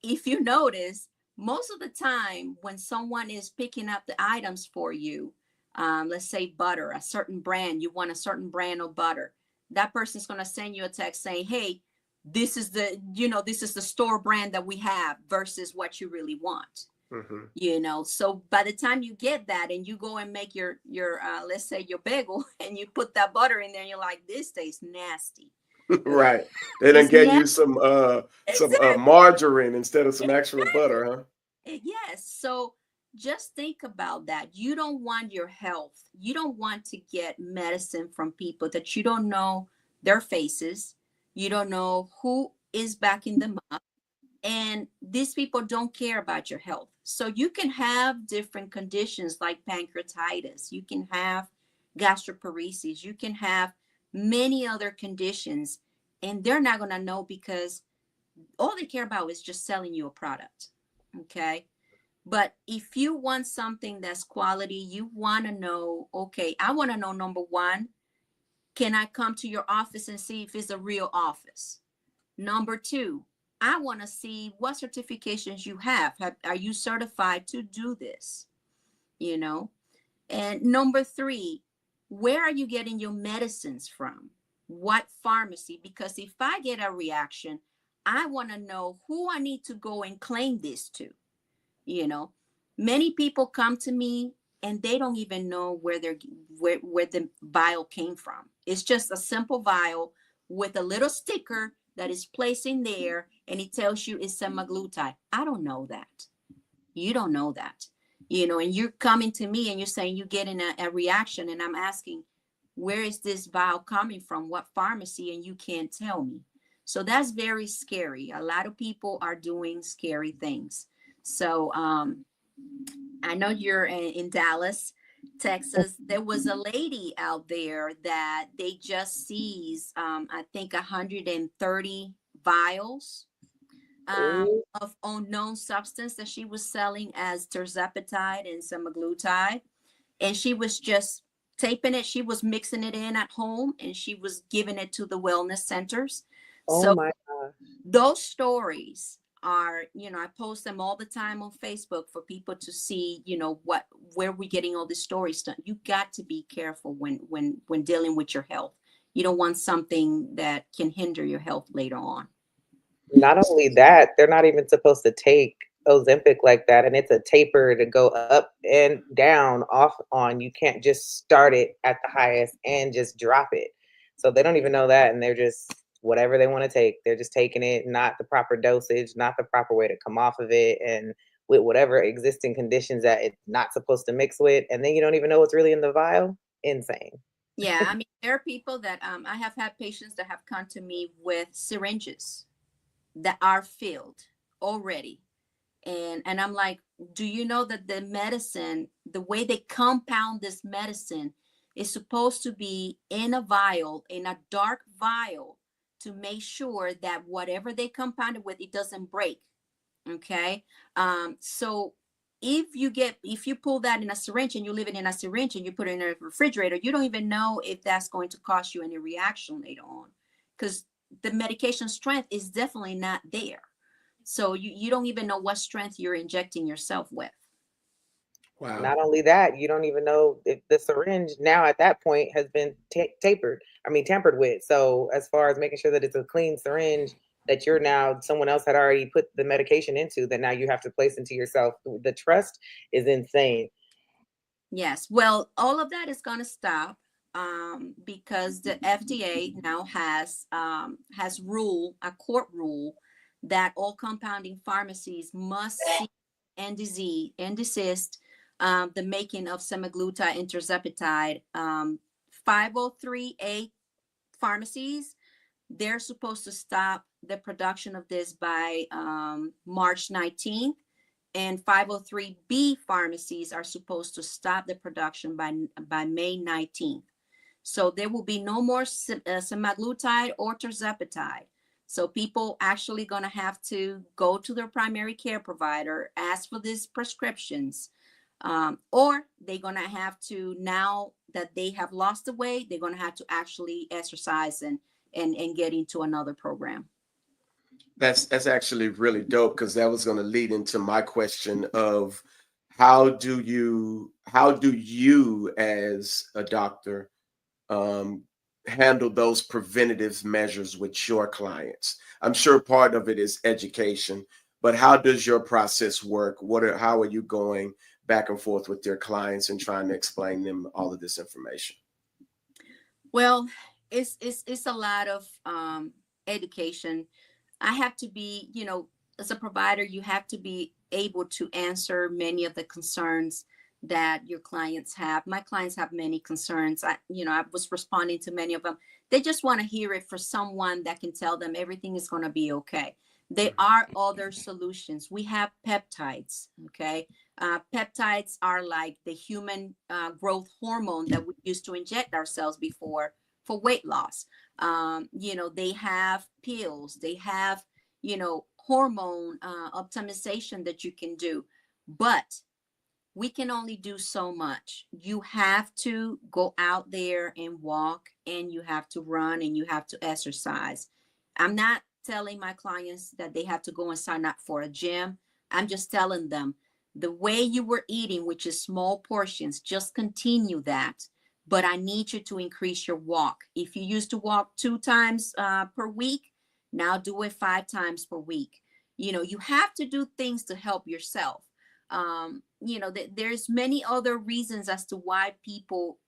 If you notice, most of the time when someone is picking up the items for you, let's say butter, a certain brand, you want a certain brand of butter. That person's going to send you a text saying, hey, this is the store brand that we have versus what you really want. Mm-hmm. So by the time you get that and you go and make your let's say your bagel and you put that butter in there and you're like, this tastes nasty. Right. They done gave you some margarine instead of some actual butter, huh? Yes. So just think about that. You don't want your health. You don't want to get medicine from people that you don't know their faces. You don't know who is backing them up. And these people don't care about your health. So you can have different conditions like pancreatitis. You can have gastroparesis. You can have many other conditions. And they're not going to know because all they care about is just selling you a product. Okay. But if you want something that's quality, you want to know, okay, I want to know, number one, can I come to your office and see if it's a real office? Number two, I want to see what certifications you have. Are you certified to do this? And number three, where are you getting your medicines from? What pharmacy? Because if I get a reaction, I want to know who I need to go and claim this to. Many people come to me and they don't even know where the vial came from. It's just a simple vial with a little sticker that is placed in there, and it tells you it's semaglutide. I don't know that. You don't know that. And you're coming to me and you're saying you're getting a reaction, and I'm asking, where is this vial coming from? What pharmacy? And you can't tell me. So that's very scary. A lot of people are doing scary things. So I know you're in Dallas, Texas. There was a lady out there that they just seized, I think, 130 vials of unknown substance that she was selling as terzepatide and semaglutide. And she was just taping it. She was mixing it in at home and she was giving it to the wellness centers. Oh my God. Those stories are, I post them all the time on Facebook for people to see, where we're getting all these stories done. You got to be careful when dealing with your health. You don't want something that can hinder your health later on. Not only that, they're not even supposed to take Ozempic like that. And it's a taper to go up and down, off, on. You can't just start it at the highest and just drop it. So they don't even know that. And they're just whatever they want to take. They're just taking it, not the proper dosage, not the proper way to come off of it. And with whatever existing conditions that it's not supposed to mix with. And then you don't even know what's really in the vial. Insane. Yeah. I mean, there are people that I have had patients that have come to me with syringes that are filled already. And I'm like, do you know that the medicine, the way they compound this medicine is supposed to be in a vial, in a dark vial, to make sure that whatever they compound it with, it doesn't break. Okay. So if you pull that in a syringe and you leave it in a syringe and you put it in a refrigerator, you don't even know if that's going to cause you any reaction later on, because the medication strength is definitely not there. So you don't even know what strength you're injecting yourself with. Wow. Not only that, you don't even know if the syringe now at that point has been tampered with. So as far as making sure that it's a clean syringe that someone else had already put the medication into, that now you have to place into yourself. The trust is insane. Yes. Well, all of that is going to stop because the FDA now has a court rule that all compounding pharmacies must cease and desist the making of semaglutide and tirzepatide. 503A pharmacies, they're supposed to stop the production of this by March 19th. And 503B pharmacies are supposed to stop the production by May 19th. So there will be no more semaglutide or tirzepatide. So people actually going to have to go to their primary care provider, ask for these prescriptions, or they're going to have to, now that they have lost the weight, they're going to have to actually exercise and get into another program. That's actually really dope, because that was going to lead into my question of how do you as a doctor handle those preventative measures with your clients? I'm sure part of it is education, but how does your process work? How are you going back and forth with your clients and trying to explain them all of this information? Well, it's a lot of education. I have to be, as a provider, you have to be able to answer many of the concerns that your clients have. My clients have many concerns. I was responding to many of them. They just want to hear it for someone that can tell them everything is going to be okay. There are other solutions. We have peptides. Okay. Peptides are like the human growth hormone that we used to inject ourselves before for weight loss. They have pills. They have, hormone optimization that you can do. But we can only do so much. You have to go out there and walk, and you have to run, and you have to exercise. I'm not telling my clients that they have to go and sign up for a gym. I'm just telling them the way you were eating, which is small portions, just continue that. But I need you to increase your walk. If you used to walk 2 times per week, now do it 5 times per week. You have to do things to help yourself. There's many other reasons as to why people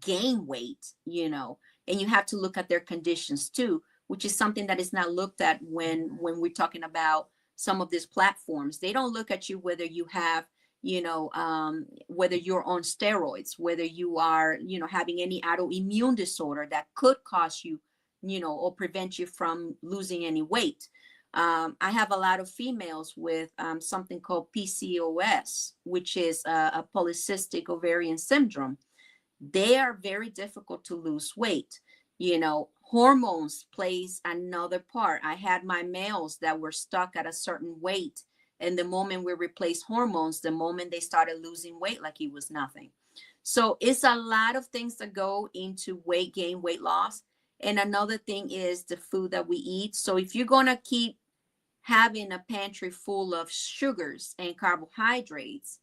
gain weight, and you have to look at their conditions too, which is something that is not looked at when we're talking about some of these platforms. They don't look at you whether you have, whether you're on steroids, whether you are, having any autoimmune disorder that could cause you, or prevent you from losing any weight. I have a lot of females with something called PCOS, which is a polycystic ovarian syndrome. They are very difficult to lose weight. Hormones plays another part. I had my males that were stuck at a certain weight, and the moment we replaced hormones, the moment they started losing weight like it was nothing. So it's a lot of things that go into weight gain, weight loss. And another thing is the food that we eat. So if you're going to keep having a pantry full of sugars and carbohydrates,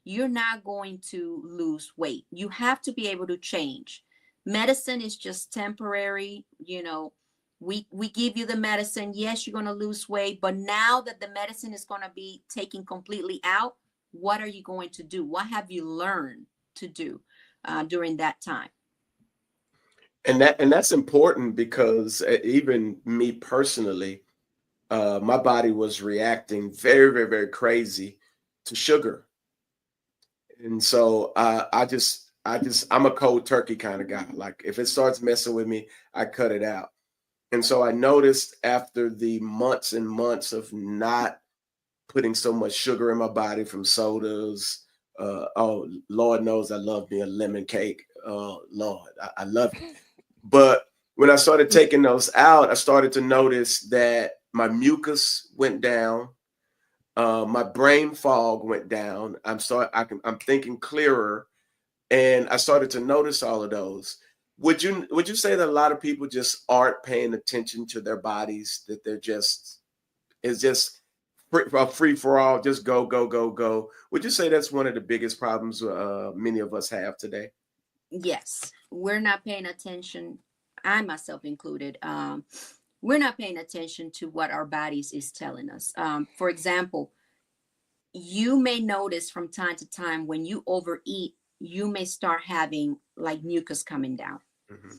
you're not going to lose weight. You have to be able to change. Medicine is just temporary. We give you the medicine. Yes, you're going to lose weight, but now that the medicine is going to be taken completely out, what are you going to do? What have you learned to do during that time? And that's important because even me personally, my body was reacting very, very, very crazy to sugar. And so I'm a cold turkey kind of guy. Like if it starts messing with me, I cut it out. And so I noticed after the months and months of not putting so much sugar in my body from sodas. Oh, Lord knows I love me a lemon cake. Oh, Lord, I love it. But when I started taking those out, I started to notice that my mucus went down. My brain fog went down. I'm thinking clearer, and I started to notice all of those. Would you say that a lot of people just aren't paying attention to their bodies? That it's just free for all, just go, go, go, go. Would you say that's one of the biggest problems many of us have today? Yes, we're not paying attention. I myself included. We're not paying attention to what our bodies is telling us. For example, you may notice from time to time when you overeat, you may start having like mucus coming down. Mm-hmm.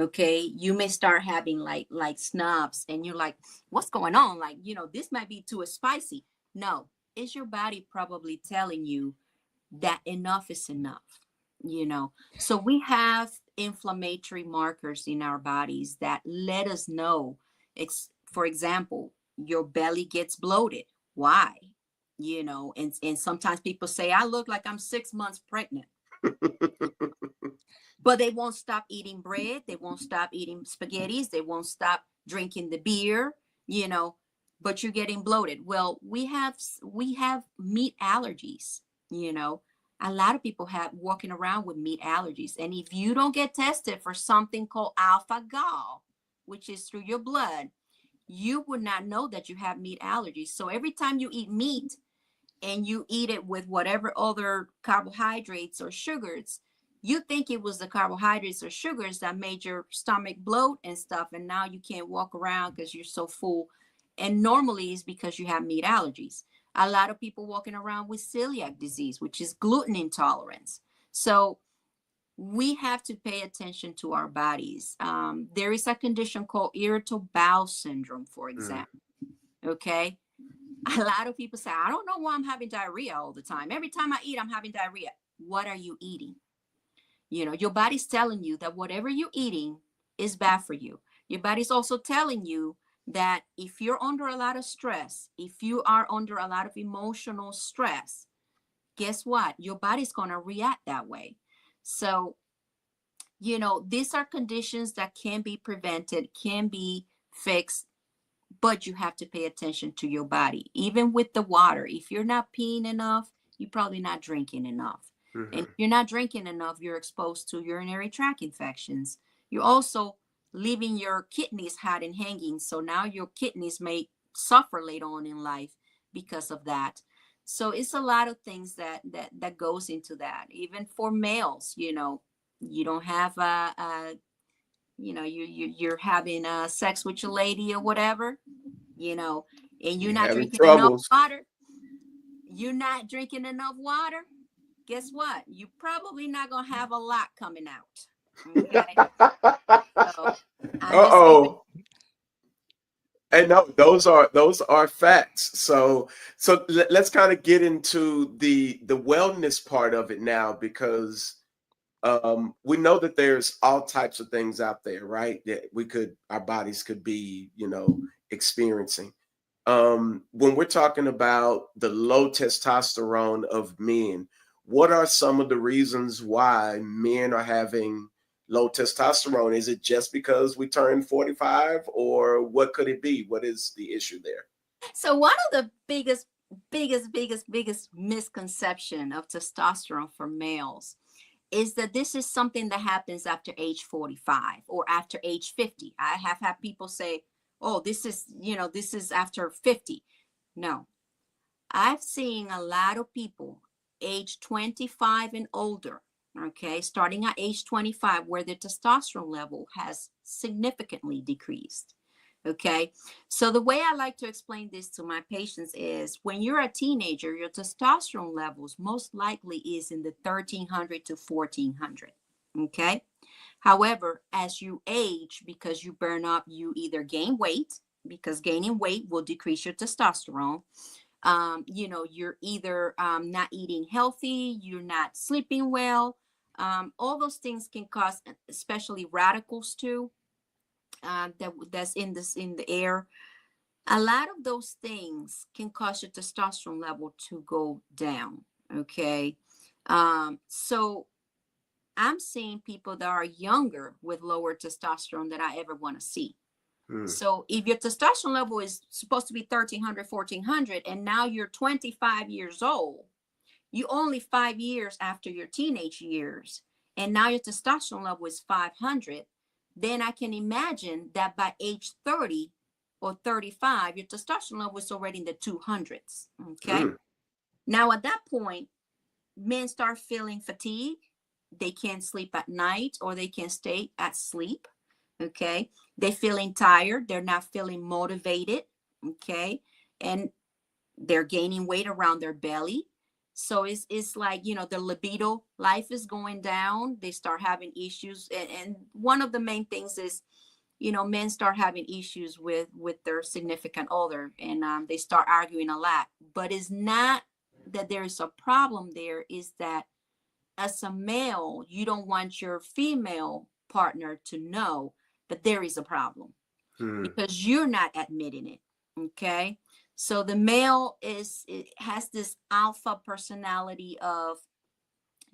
Okay, you may start having like snubs, and you're like, what's going on? Like, this might be too spicy. No, it's your body probably telling you that enough is enough. So we have inflammatory markers in our bodies that let us know. For example, your belly gets bloated. Why? And sometimes people say, I look like I'm 6 months pregnant. But they won't stop eating bread. They won't stop eating spaghettis. They won't stop drinking the beer, but you're getting bloated. Well, we have meat allergies. A lot of people have walking around with meat allergies. And if you don't get tested for something called alpha gal, which is through your blood, you would not know that you have meat allergies. So every time you eat meat, and you eat it with whatever other carbohydrates or sugars, you think it was the carbohydrates or sugars that made your stomach bloat and stuff, and now you can't walk around because you're so full. And normally it's because you have meat allergies. A lot of people walking around with celiac disease, which is gluten intolerance. So we have to pay attention to our bodies. There is a condition called irritable bowel syndrome, for example. Okay. A lot of people say, I don't know why I'm having diarrhea all the time. Every time I eat, I'm having diarrhea. What are you eating? You know, your body's telling you that whatever you're eating is bad for you. Your body's also telling you that if you're under a lot of stress, if you are under a lot of emotional stress, guess what? Your body's going to react that way. So, you know, these are conditions that can be prevented, can be fixed, but you have to pay attention to your body. Even with the water, if you're not peeing enough, you're probably not drinking enough. And if you're not drinking enough, you're exposed to urinary tract infections. You're also leaving your kidneys hot and hanging. So now your kidneys may suffer later on in life because of that. So it's a lot of things that goes into that. Even for males, you know, you don't have you know, you're having sex with your lady or whatever, you know, and you're not Having drinking enough troubles. water. You're not drinking enough water. Guess what? You're probably not gonna have a lot coming out. Okay, so I'm just giving. Uh-oh. And no, those are facts. So let's kind of get into the wellness part of it now, because we know that there's all types of things out there, right? That our bodies could be, experiencing. When we're talking about the low testosterone of men, what are some of the reasons why men are having low testosterone? Is it just because we turned 45, or what could it be? What is the issue there? So one of the biggest misconception of testosterone for males is that this is something that happens after age 45 or after age 50. I have had people say, oh, this is after 50. No, I've seen a lot of people age 25 and older, okay, starting at age 25, where the testosterone level has significantly decreased. Okay, so the way I like to explain this to my patients is when you're a teenager, your testosterone levels most likely is in the 1300 to 1400. Okay, however, as you age, because you burn up, you either gain weight, because gaining weight will decrease your testosterone. You're either not eating healthy, you're not sleeping well. All those things can cause, especially radicals too, that's in the air. A lot of those things can cause your testosterone level to go down. Okay, so I'm seeing people that are younger with lower testosterone that I ever want to see. So if your testosterone level is supposed to be 1300, 1400, and now you're 25 years old, you only 5 years after your teenage years, and now your testosterone level is 500, then I can imagine that by age 30 or 35, your testosterone level is already in the 200s. Okay. Now at that point, men start feeling fatigue. They can't sleep at night, or they can't stay at sleep. Okay. They're feeling tired. They're not feeling motivated. Okay. And they're gaining weight around their belly. So it's like, the libido life is going down. They start having issues. And one of the main things is, men start having issues with their significant other, and they start arguing a lot. But it's not that there is a problem there, is that as a male, you don't want your female partner to know that there is a problem because you're not admitting it. Okay. So the male has this alpha personality of,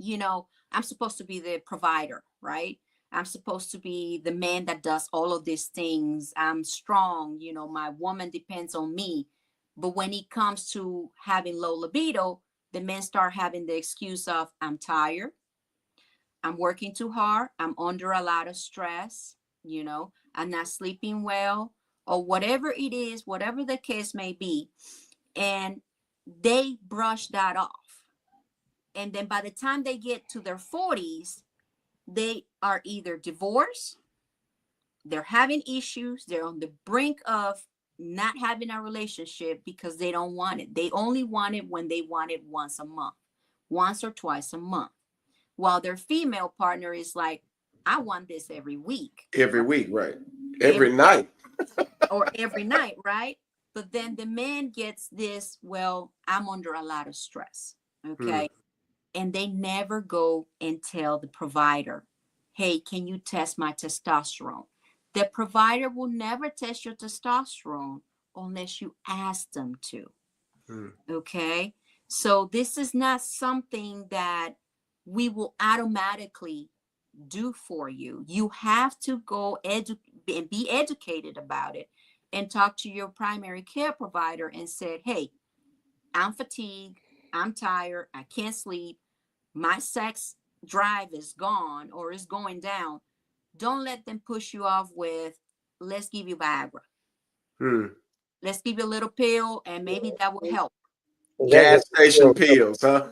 I'm supposed to be the provider, right? I'm supposed to be the man that does all of these things. I'm strong, my woman depends on me. But when it comes to having low libido, the men start having the excuse of, I'm tired, I'm working too hard, I'm under a lot of stress, I'm not sleeping well, or whatever it is, whatever the case may be. And they brush that off. And then by the time they get to their 40s, they are either divorced, they're having issues, they're on the brink of not having a relationship because they don't want it. They only want it when they want it once a month, once or twice a month. While their female partner is like, I want this every week. Every week, right? Every night. Or every night, right? But then the man gets this, well, I'm under a lot of stress. Okay. And they never go and tell the provider, hey, can you test my testosterone? The provider will never test your testosterone unless you ask them to. Okay. So this is not something that we will automatically do for you. You have to go and be educated about it and talk to your primary care provider and say, hey, I'm fatigued, I'm tired, I can't sleep, my sex drive is gone or is going down. Don't let them push you off with, let's give you Viagra. Let's give you a little pill and maybe that will help. Gas station pills, huh?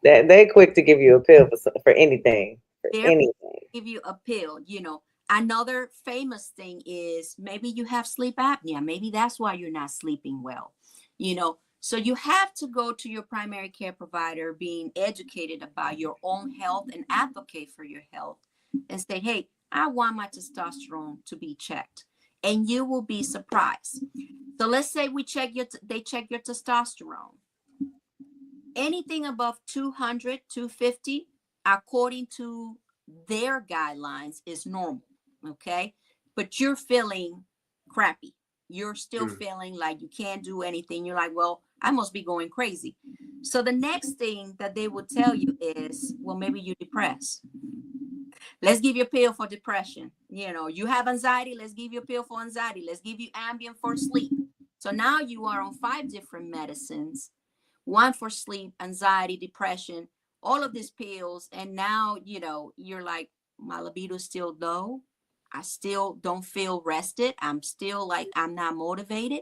They quick to give you a pill for anything. Anything. Give you a pill. You know, another famous thing is maybe you have sleep apnea. Maybe that's why you're not sleeping well. You know, so you have to go to your primary care provider, being educated about your own health and advocate for your health and say, hey, I want my testosterone to be checked. And you will be surprised. So let's say they check your testosterone. Anything above 200, 250, according to their guidelines, is normal. Okay. But you're feeling crappy. You're still feeling like you can't do anything. You're like, well, I must be going crazy. So the next thing that they will tell you is, well, maybe you're depressed. Let's give you a pill for depression. You know, you have anxiety. Let's give you a pill for anxiety. Let's give you Ambien for sleep. So now you are on 5 different medicines, one for sleep, anxiety, depression, all of these pills. And now, you know, you're like, my libido is still low. I still don't feel rested. I'm still like, I'm not motivated.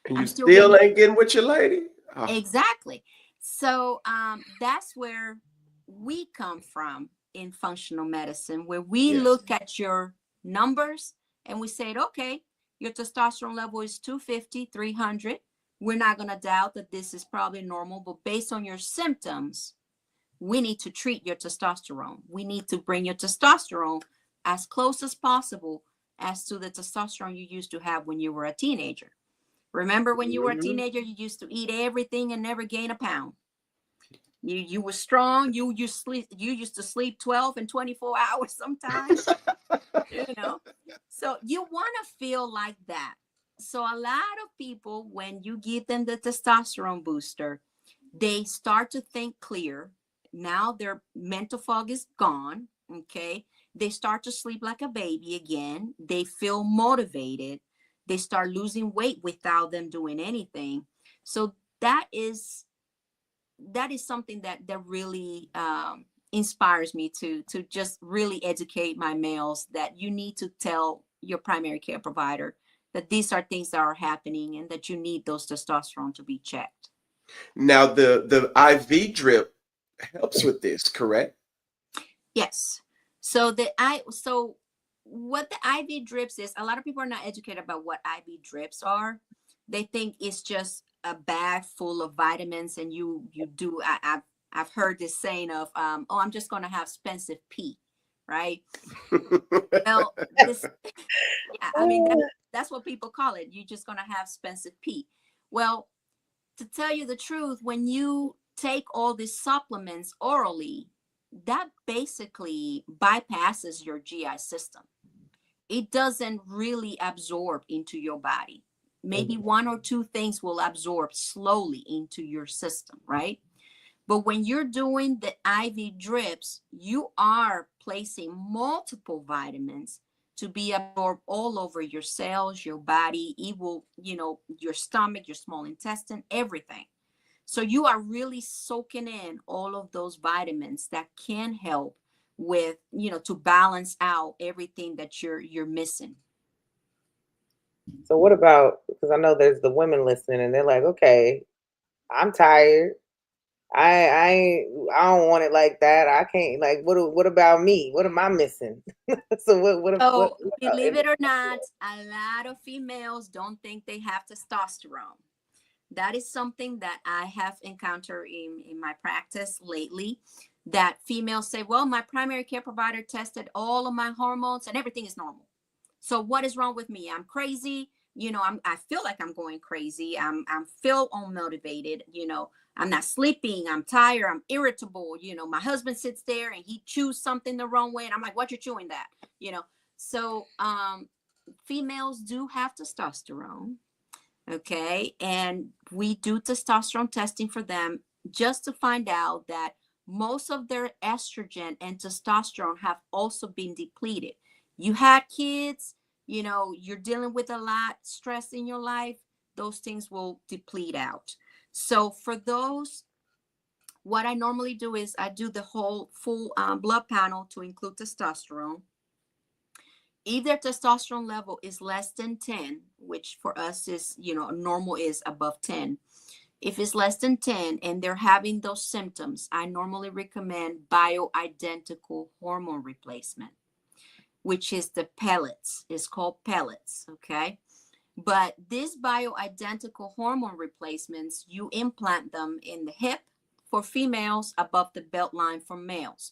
And you still ain't getting with your lady? Oh. Exactly. So that's where we come from in functional medicine, where we look at your numbers and we said, okay, your testosterone level is 250, 300. We're not going to doubt that this is probably normal, but based on your symptoms, we need to treat your testosterone. We need to bring your testosterone as close as possible as to the testosterone you used to have when you were a teenager. Remember when you were a teenager, you used to eat everything and never gain a pound. You were strong. You used to sleep 12 and 24 hours sometimes. You know, so you want to feel like that. So a lot of people, when you give them the testosterone booster, they start to think clear. Now their mental fog is gone. Okay. They start to sleep like a baby again. They feel motivated. They start losing weight without them doing anything. So that is something that really inspires me to just really educate my males that you need to tell your primary care provider that these are things that are happening and that you need those testosterone to be checked. Now the IV drip helps with this, correct? Yes. So what the IV drips is, a lot of people are not educated about what IV drips are. They think it's just a bag full of vitamins, and you do. I've heard this saying of, oh, I'm just going to have expensive pee, right? Well, I mean, that's what people call it. You're just going to have expensive pee. Well, to tell you the truth, when you take all these supplements orally, that basically bypasses your GI system. It doesn't really absorb into your body. Maybe 1 or 2 things will absorb slowly into your system, right? But when you're doing the IV drips, you are placing multiple vitamins to be absorbed all over your cells, your body, it will, your stomach, your small intestine, everything. So you are really soaking in all of those vitamins that can help with, to balance out everything that you're missing. So what about, because I know there's the women listening and they're like, okay, I'm tired. I don't want it like that. I can't, like, what about me? What am I missing? So what So about believe it or not, a lot of females don't think they have testosterone. That is something that I have encountered in my practice lately, that females say, well, my primary care provider tested all of my hormones and everything is normal. So what is wrong with me? I'm crazy. I feel like I'm going crazy. I'm feel unmotivated. I'm not sleeping. I'm tired. I'm irritable. My husband sits there and he chews something the wrong way. And I'm like, what, you chewing that? So females do have testosterone. Okay. And we do testosterone testing for them just to find out that most of their estrogen and testosterone have also been depleted. You had kids, you're dealing with a lot stress in your life, those things will deplete out. So for those, what I normally do is I do the whole full blood panel to include testosterone. If their testosterone level is less than 10, which for us is, normal is above 10. If it's less than 10 and they're having those symptoms, I normally recommend bioidentical hormone replacement, which is the pellets. It's called pellets, okay? But these bioidentical hormone replacements, you implant them in the hip for females, above the belt line for males.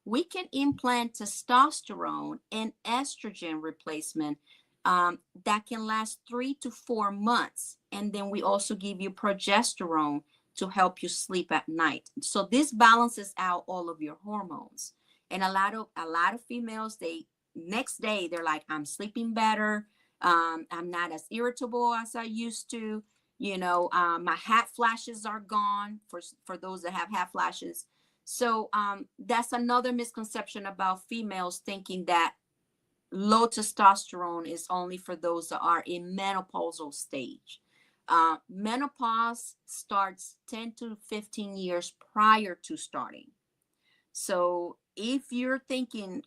We can implant testosterone and estrogen replacement that can last 3 to 4 months. And then we also give you progesterone to help you sleep at night. So this balances out all of your hormones. And a lot of females, they next day they're like, I'm sleeping better. I'm not as irritable as I used to. My hot flashes are gone for those that have hot flashes. So that's another misconception about females, thinking that low testosterone is only for those that are in menopausal stage. Menopause starts 10 to 15 years prior to starting. So if you're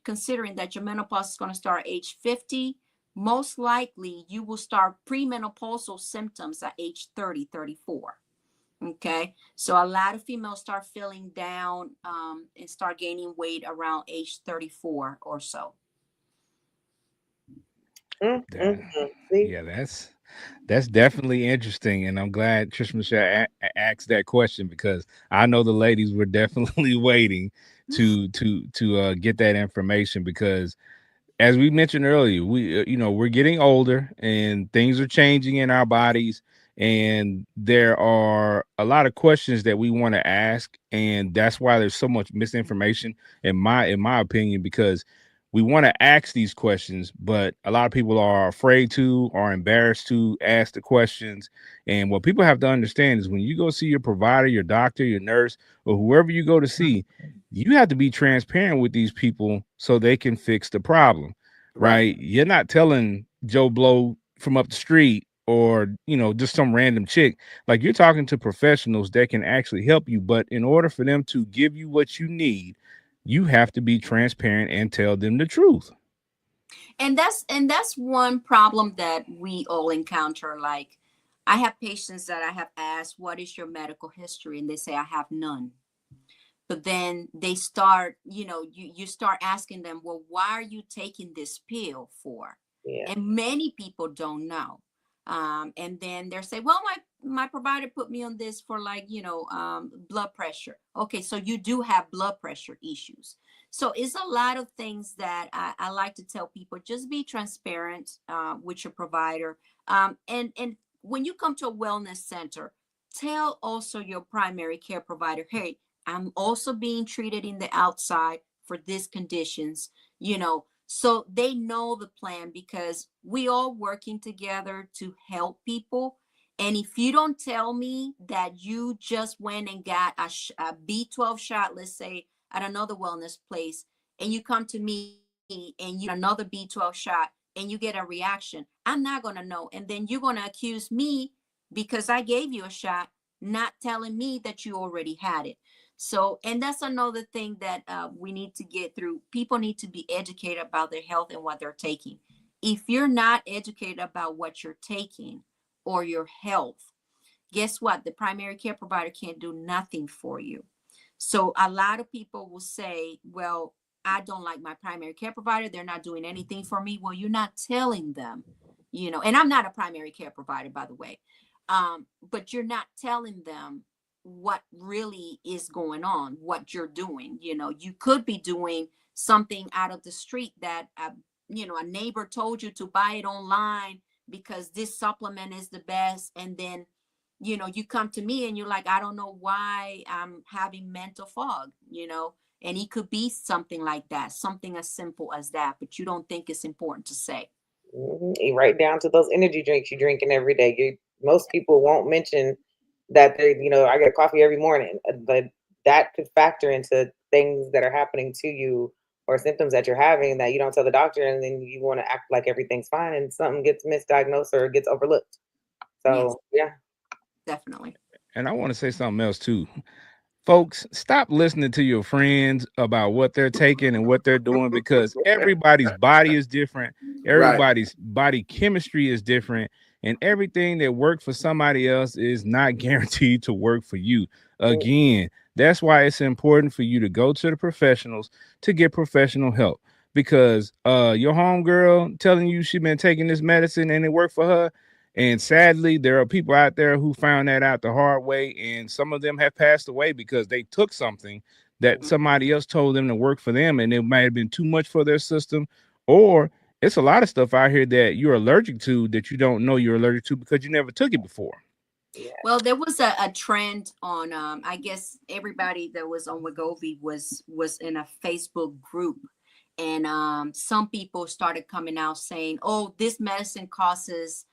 considering that your menopause is going to start at age 50, most likely you will start premenopausal symptoms at age 30, 34. Okay. So a lot of females start feeling down and start gaining weight around age 34 or so. See? Yeah, that's definitely interesting, and I'm glad Trish Michelle asked that question because I know the ladies were definitely waiting to get that information because as we mentioned earlier, we're getting older and things are changing in our bodies, and there are a lot of questions that we want to ask, and that's why there's so much misinformation in my opinion, because we want to ask these questions, but a lot of people are afraid to or embarrassed to ask the questions. And what people have to understand is when you go see your provider, your doctor, your nurse, or whoever you go to see, you have to be transparent with these people so they can fix the problem, right? You're not telling Joe Blow from up the street or, just some random chick. Like, you're talking to professionals that can actually help you. But in order for them to give you what you need, you have to be transparent and tell them the truth. And that's one problem that we all encounter. Like, I have patients that I have asked, what is your medical history? And they say, I have none. But then they start, you start asking them, well, why are you taking this pill for? Yeah. And many people don't know. And then they're saying, well, my provider put me on this for, like, blood pressure. Okay, so you do have blood pressure issues. So it's a lot of things that I like to tell people. Just be transparent with your provider. And when you come to a wellness center, tell also your primary care provider, hey, I'm also being treated in the outside for these conditions, so they know the plan, because we all working together to help people. And if you don't tell me that you just went and got a B12 shot, let's say at another wellness place, and you come to me and you another B12 shot and you get a reaction, I'm not going to know. And then you're going to accuse me because I gave you a shot, not telling me that you already had it. So, and that's another thing that we need to get through. People need to be educated about their health and what they're taking. if you're not educated about what you're taking or your health, guess what? The primary care provider can't do nothing for you. So a lot of people will say, well, I don't like my primary care provider. They're not doing anything for me. Well, you're not telling them, and I'm not a primary care provider, by the way. But you're not telling them what really is going on, what you're doing. You could be doing something out of the street that, a neighbor told you to buy it online because this supplement is the best. And then, you come to me and you're like, I don't know why I'm having mental fog, and it could be something like that, something as simple as that, but you don't think it's important to say. Right down to those energy drinks you're drinking every day. Most people won't mention that I get coffee every morning, but that could factor into things that are happening to you or symptoms that you're having that you don't tell the doctor, and then you want to act like everything's fine and something gets misdiagnosed or gets overlooked. So yes, definitely. And I want to say something else too. Folks, stop listening to your friends about what they're taking and what they're doing, because everybody's body is different. Right. Everybody's body chemistry is different. And everything that worked for somebody else is not guaranteed to work for you. Again, that's why it's important for you to go to the professionals to get professional help. Because your homegirl telling you she been taking this medicine and it worked for her, and sadly, there are people out there who found that out the hard way, and some of them have passed away because they took something that somebody else told them to work for them, and it might have been too much for their system. Or it's a lot of stuff out here that you're allergic to that you don't know you're allergic to because you never took it before. Well, there was a trend on, I guess everybody that was on Wegovy was in a Facebook group, and some people started coming out saying, "Oh, this medicine causes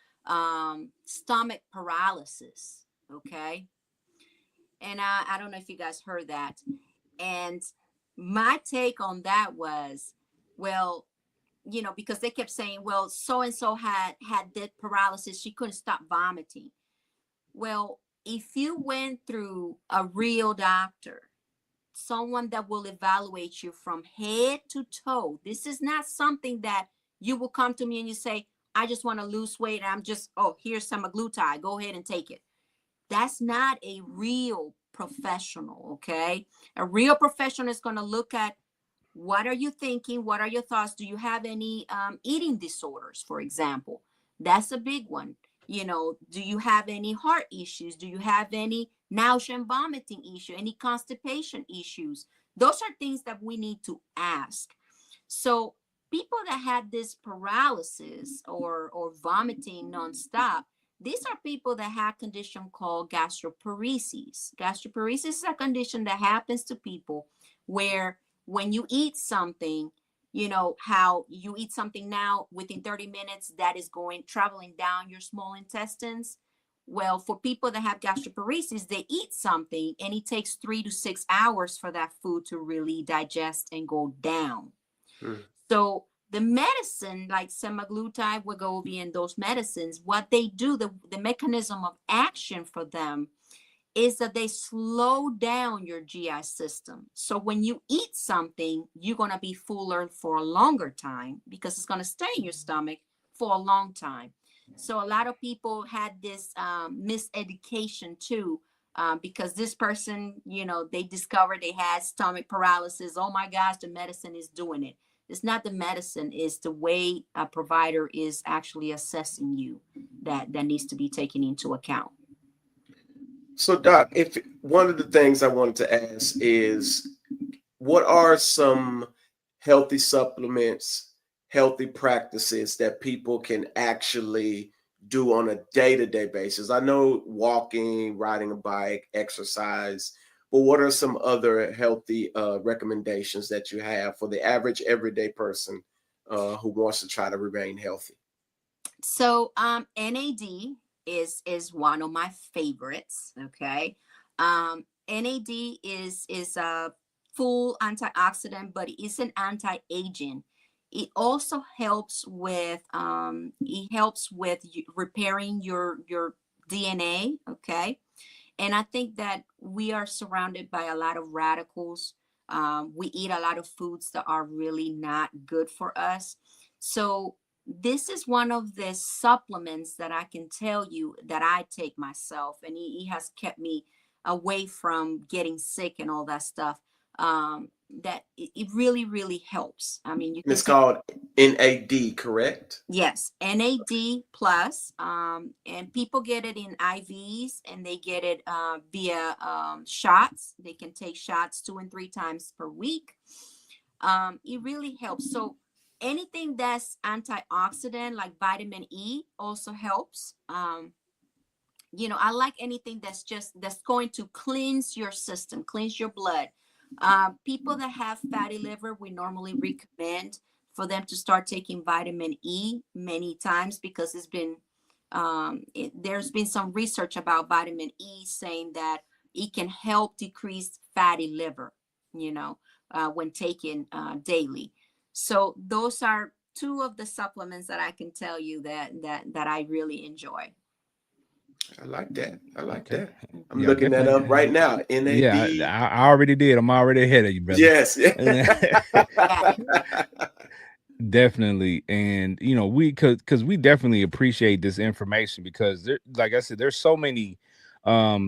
stomach paralysis." Okay, and I don't know if you guys heard that. And my take on that was, well, because they kept saying, well, so and so had that paralysis, she couldn't stop vomiting. Well, if you went through a real doctor, someone that will evaluate you from head to toe, this is not something that you will come to me and you say, I just want to lose weight. And I'm just, oh, here's semaglutide. Go ahead and take it. That's not a real professional, okay? A real professional is going to look at, what are you thinking? What are your thoughts? Do you have any eating disorders, for example? That's a big one. Do you have any heart issues? Do you have any nausea and vomiting issue? Any constipation issues? Those are things that we need to ask. So people that had this paralysis or vomiting nonstop, these are people that have a condition called gastroparesis. Gastroparesis is a condition that happens to people where when you eat something, how you eat something now, within 30 minutes, that is traveling down your small intestines. Well, for people that have gastroparesis, they eat something and it takes 3 to 6 hours for that food to really digest and go down. So the medicine like semaglutide, Wegovy, and those medicines, what they do, the mechanism of action for them is that they slow down your GI system. So when you eat something, you're going to be fuller for a longer time because it's going to stay in your stomach for a long time. So a lot of people had this miseducation too, because this person, they discovered they had stomach paralysis. Oh my gosh, the medicine is doing it. It's not the medicine, it's the way a provider is actually assessing you that needs to be taken into account. So, Doc, if one of the things I wanted to ask is, what are some healthy supplements, healthy practices that people can actually do on a day-to-day basis? I know walking, riding a bike, exercise, but what are some other healthy recommendations that you have for the average everyday person who wants to try to remain healthy? So NAD is one of my favorites. Okay. NAD is a full antioxidant, but it's an anti-aging. It also helps with repairing your DNA. Okay. And I think that we are surrounded by a lot of radicals. We eat a lot of foods that are really not good for us. So this is one of the supplements that I can tell you that I take myself, and he has kept me away from getting sick and all that stuff. That it really, really helps. I mean, you And can it's take, called NAD, correct? yes, NAD plus, and people get it in IVs, and they get it via shots. They can take shots 2 and 3 times per week. It really helps. So anything that's antioxidant, like vitamin E, also helps. I like anything that's going to cleanse your system, cleanse your blood. People that have fatty liver, we normally recommend for them to start taking vitamin E many times, because there's been some research about vitamin E saying that it can help decrease fatty liver, when taken daily. So those are two of the supplements that I can tell you that I really enjoy. I like that. I like Okay. that. I'm Yeah, looking that up right definitely. now. Yeah, NAD. I already did. I'm already ahead of you, brother. Yes. Yeah. Definitely. And we because we definitely appreciate this information, because there, like I said, there's so many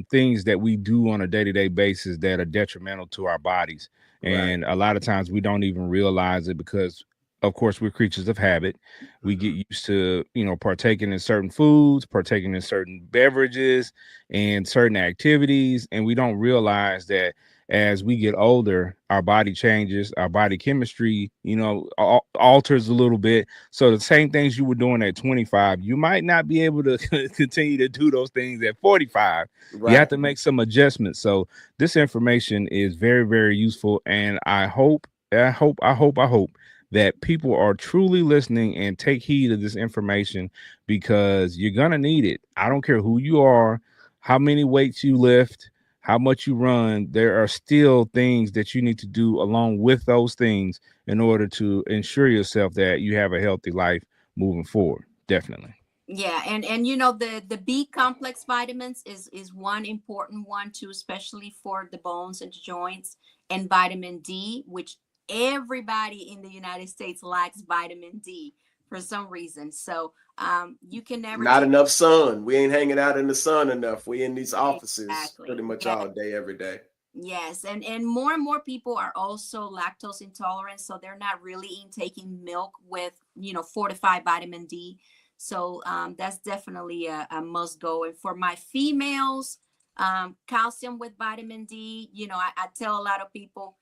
things that we do on a day-to-day basis that are detrimental to our bodies. Right. And a lot of times we don't even realize it, because of course we're creatures of habit. We get used to, partaking in certain foods, partaking in certain beverages and certain activities, and we don't realize that as we get older, our body changes, our body chemistry, alters a little bit. So the same things you were doing at 25, you might not be able to continue to do those things at 45. You have Right. to make some adjustments. So this information is very, very useful. And I hope that people are truly listening and take heed of this information, because you're going to need it. I don't care who you are, how many weights you lift, how much you run. There are still things that you need to do along with those things in order to ensure yourself that you have a healthy life moving forward. Definitely. Yeah, and the B complex vitamins is one important one too, especially for the bones and joints, and vitamin D, which everybody in the United States lacks vitamin D for some reason. So you can never Not take. enough sun. We ain't hanging out in the sun enough. We in these offices Exactly. pretty much Yeah. all day, every day. Yes, and more people are also lactose intolerant, so they're not really taking milk with fortified vitamin D. So that's definitely a must go. And for my females, calcium with vitamin D. I tell a lot of people,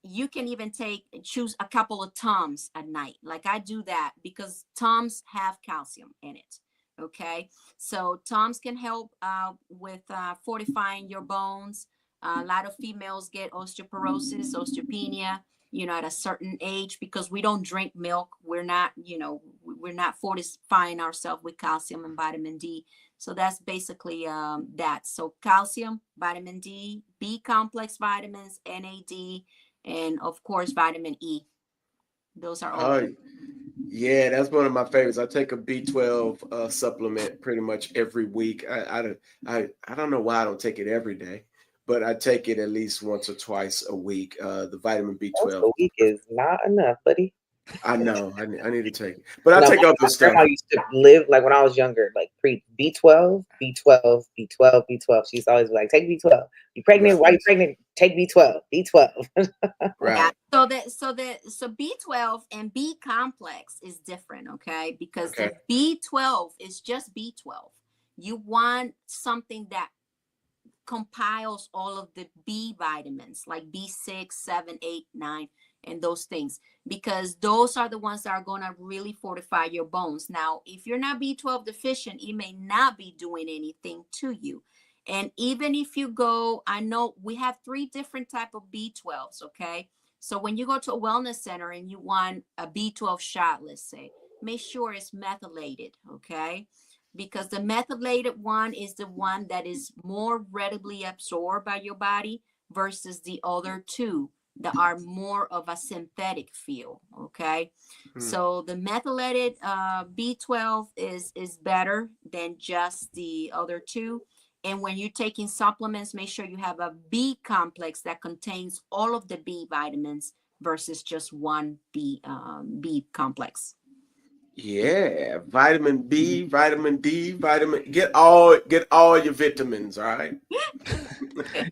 you can even choose a couple of Tums at night. Like I do that because Tums have calcium in it. Okay, so Tums can help with fortifying your bones. A lot of females get osteoporosis, osteopenia, at a certain age, because we don't drink milk. We're not fortifying ourselves with calcium and vitamin D. So that's basically that. So calcium, vitamin D, B complex vitamins, NAD, and of course vitamin E. Those are all. Oh, yeah, that's one of my favorites. I take a B12 supplement pretty much every week. I don't know why I don't take it every day, but I take it at least once or twice a week. The vitamin Once B12. a week is not enough, buddy. I know I need to take it, but I Now, take other my grandma stuff. used to live like when I was younger, like pre B12, B12, B12, B12. She used to always be like, take B12. You pregnant? Right, Why you pregnant? Take B12, B12. Yeah. right. So B12 and B complex is different, okay? Because Okay. the B12 is just B12. You want something that compiles all of the B vitamins like B6, 7, 8, 9, and those things, because those are the ones that are going to really fortify your bones. Now, if you're not B12 deficient, it may not be doing anything to you. And even if you go, I know we have 3 different type of B12s, okay? So when you go to a wellness center and you want a B12 shot, let's say, make sure it's methylated, okay? Because the methylated one is the one that is more readily absorbed by your body versus the other two that are more of a synthetic feel. Okay, Hmm. so the methylated B12 is better than just the other two. And when you're taking supplements, make sure you have a B complex that contains all of the B vitamins versus just one B complex. Yeah, vitamin B, vitamin D, get all your vitamins, all right?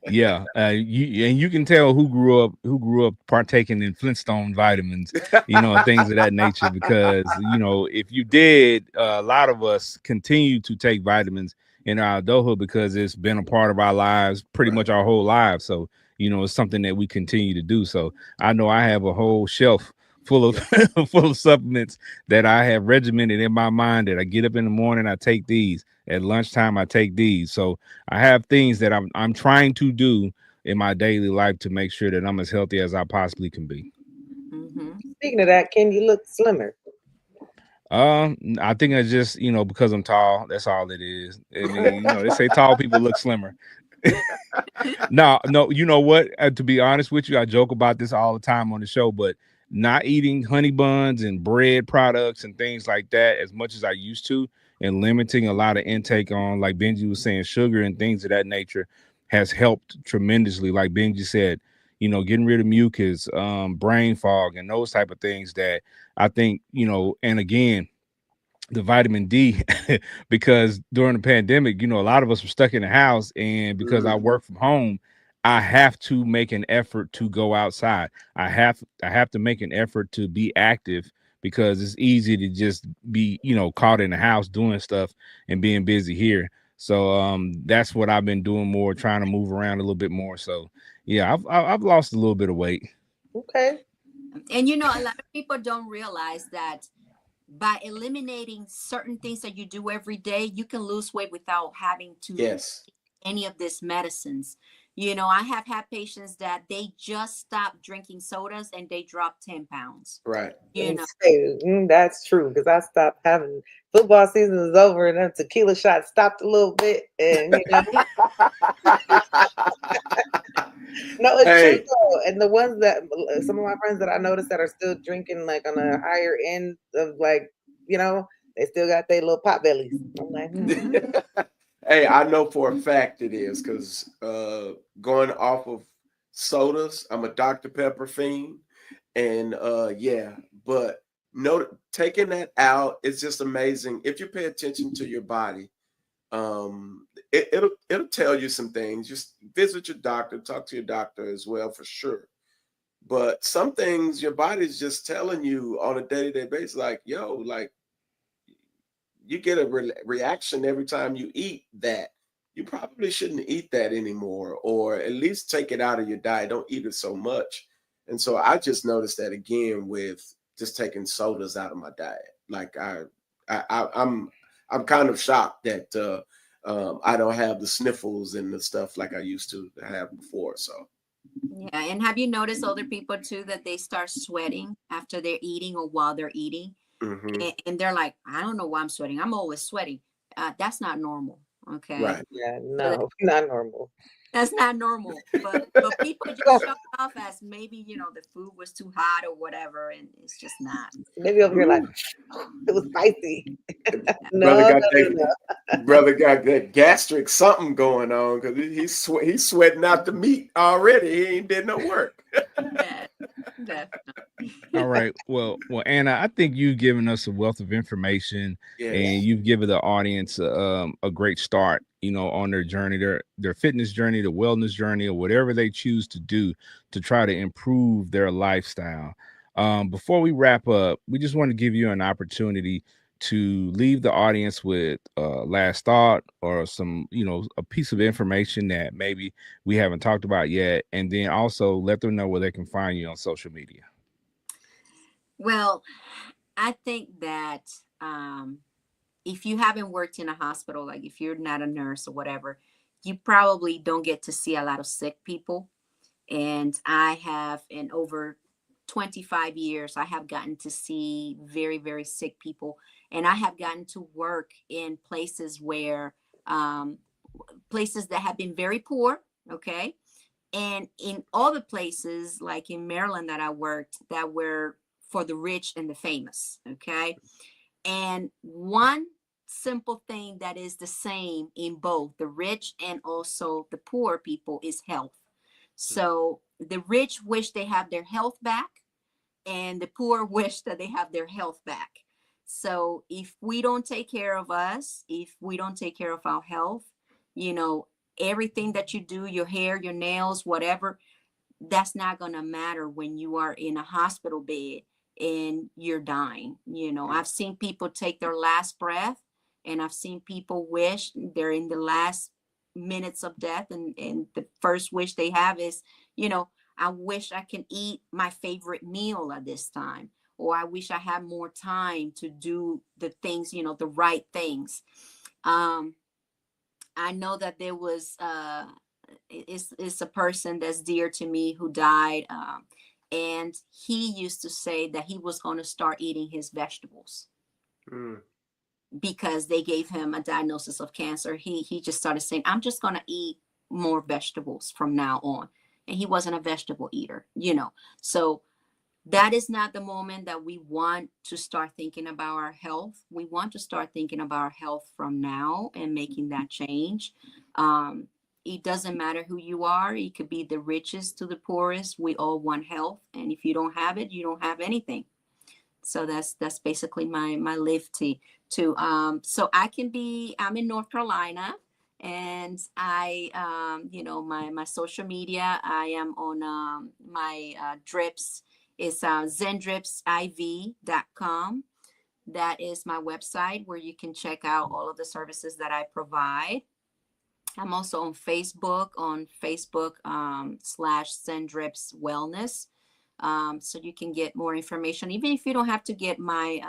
Yeah, you can tell who grew up partaking in Flintstone vitamins, and things of that nature. Because if you did, a lot of us continue to take vitamins in our adulthood because it's been a part of our lives pretty Right. much our whole lives. So it's something that we continue to do. So I know I have a whole shelf full of Yeah. full of supplements that I have regimented in my mind. That I get up in the morning, I take these. At lunchtime, I take these. So I have things that I'm trying to do in my daily life to make sure that I'm as healthy as I possibly can be. Mm-hmm. Speaking of that, can you look slimmer? I think I just because I'm tall. That's all it is. I mean, they say tall people look slimmer. No, no, you know what? To be honest with you, I joke about this all the time on the show, but not eating honey buns and bread products and things like that as much as I used to, and limiting a lot of intake on, like Benji was saying, sugar and things of that nature has helped tremendously. Like Benji said, getting rid of mucus, brain fog, and those type of things that I think, and again, the vitamin D because during the pandemic, a lot of us were stuck in the house, and because I Mhm. work from home, I have to make an effort to go outside. I have to make an effort to be active because it's easy to just be, caught in the house doing stuff and being busy here. So that's what I've been doing more, trying to move around a little bit more. So yeah, I've lost a little bit of weight. Okay. And a lot of people don't realize that by eliminating certain things that you do every day, you can lose weight without having to Yes. any of these medicines. I have had patients that they just stopped drinking sodas and they dropped 10 pounds. Right. You know, Say, that's true because I stopped having football season is over and then tequila shot stopped a little bit, and no, it's true Hey, though. And the ones that some of my friends that I noticed that are still drinking like on a higher end of like, they still got their little pot bellies. I'm like, mhm. hey, I know for a fact it is because going off of sodas, I'm a Dr. Pepper fiend. And yeah, but no, taking that out, it's just amazing. If you pay attention to your body, it'll tell you some things. Just visit your doctor, talk to your doctor as well for sure. But some things your body's just telling you on a day-to-day basis, like, yo, like you get a reaction every time you eat that. You probably shouldn't eat that anymore, or at least take it out of your diet. Don't eat it so much. And so I just noticed that again with just taking sodas out of my diet. Like I'm kind of shocked that I don't have the sniffles and the stuff like I used to have before. So Yeah. And have you noticed other people too that they start sweating after they're eating or while they're eating? mhm, And they're like, I don't know why I'm sweating. I'm always sweating. That's not normal. Okay. right. yeah, So no, not normal. that's not normal. But people just show it off as maybe, the food was too hot or whatever, and it's just not. Maybe over here like Ooh, it was spicy. brother No, got no, no, that no. brother got that gastric something going on because he's sweating out the meat already. He ain't did no work. Yeah, definitely. All right. Well, Anna, I think you've given us a wealth of information, and Yes. you've given the audience a great start, on their journey, their fitness journey, the wellness journey, or whatever they choose to do to try to improve their lifestyle. Before we wrap up, we just want to give you an opportunity to leave the audience with last thought or some, a piece of information that maybe we haven't talked about yet, and then also let them know where they can find you on social media. Well, I think that if you haven't worked in a hospital, like if you're not a nurse or whatever, you probably don't get to see a lot of sick people. And I have, in over 25 years, I have gotten to see very, very sick people. And I have gotten to work in places um, places that have been very poor. Okay. And in all the places, like in Maryland that I worked, that were for the rich and the famous. Okay. And one simple thing that is the same in both the rich and also the poor people is health. So the rich wish they have their health back, and the poor wish that they have their health back. So if we don't take care of us, if we don't take care of our health, you know, everything that you do, your hair, your nails, whatever, that's not going to matter when you are in a hospital bed and you're dying. You know, I've seen people take their last breath, and I've seen people wish they're in the last minutes of death, and the first wish they have is, you know, I wish I can eat my favorite meal at this time, or I wish I had more time to do the things, you know, the right things. I know that there was it's a person that's dear to me who died, and he used to say that he was going to start eating his vegetables because they gave him a diagnosis of cancer. He just started saying, I'm just going to eat more vegetables from now on. And he wasn't a vegetable eater, you know. So that is not the moment that we want to start thinking about our health. We want to start thinking about our health from now and making that change. It doesn't matter who you are. It could be the richest to the poorest. We all want health. And if you don't have it, you don't have anything. So that's basically my live too. So I'm in North Carolina, and I you know, my social media, I am on my drips. It's ZenDripsIV.com. That is my website where you can check out all of the services that I provide. I'm also on Facebook / ZenDrips Wellness. So you can get more information, even if you don't have to get my,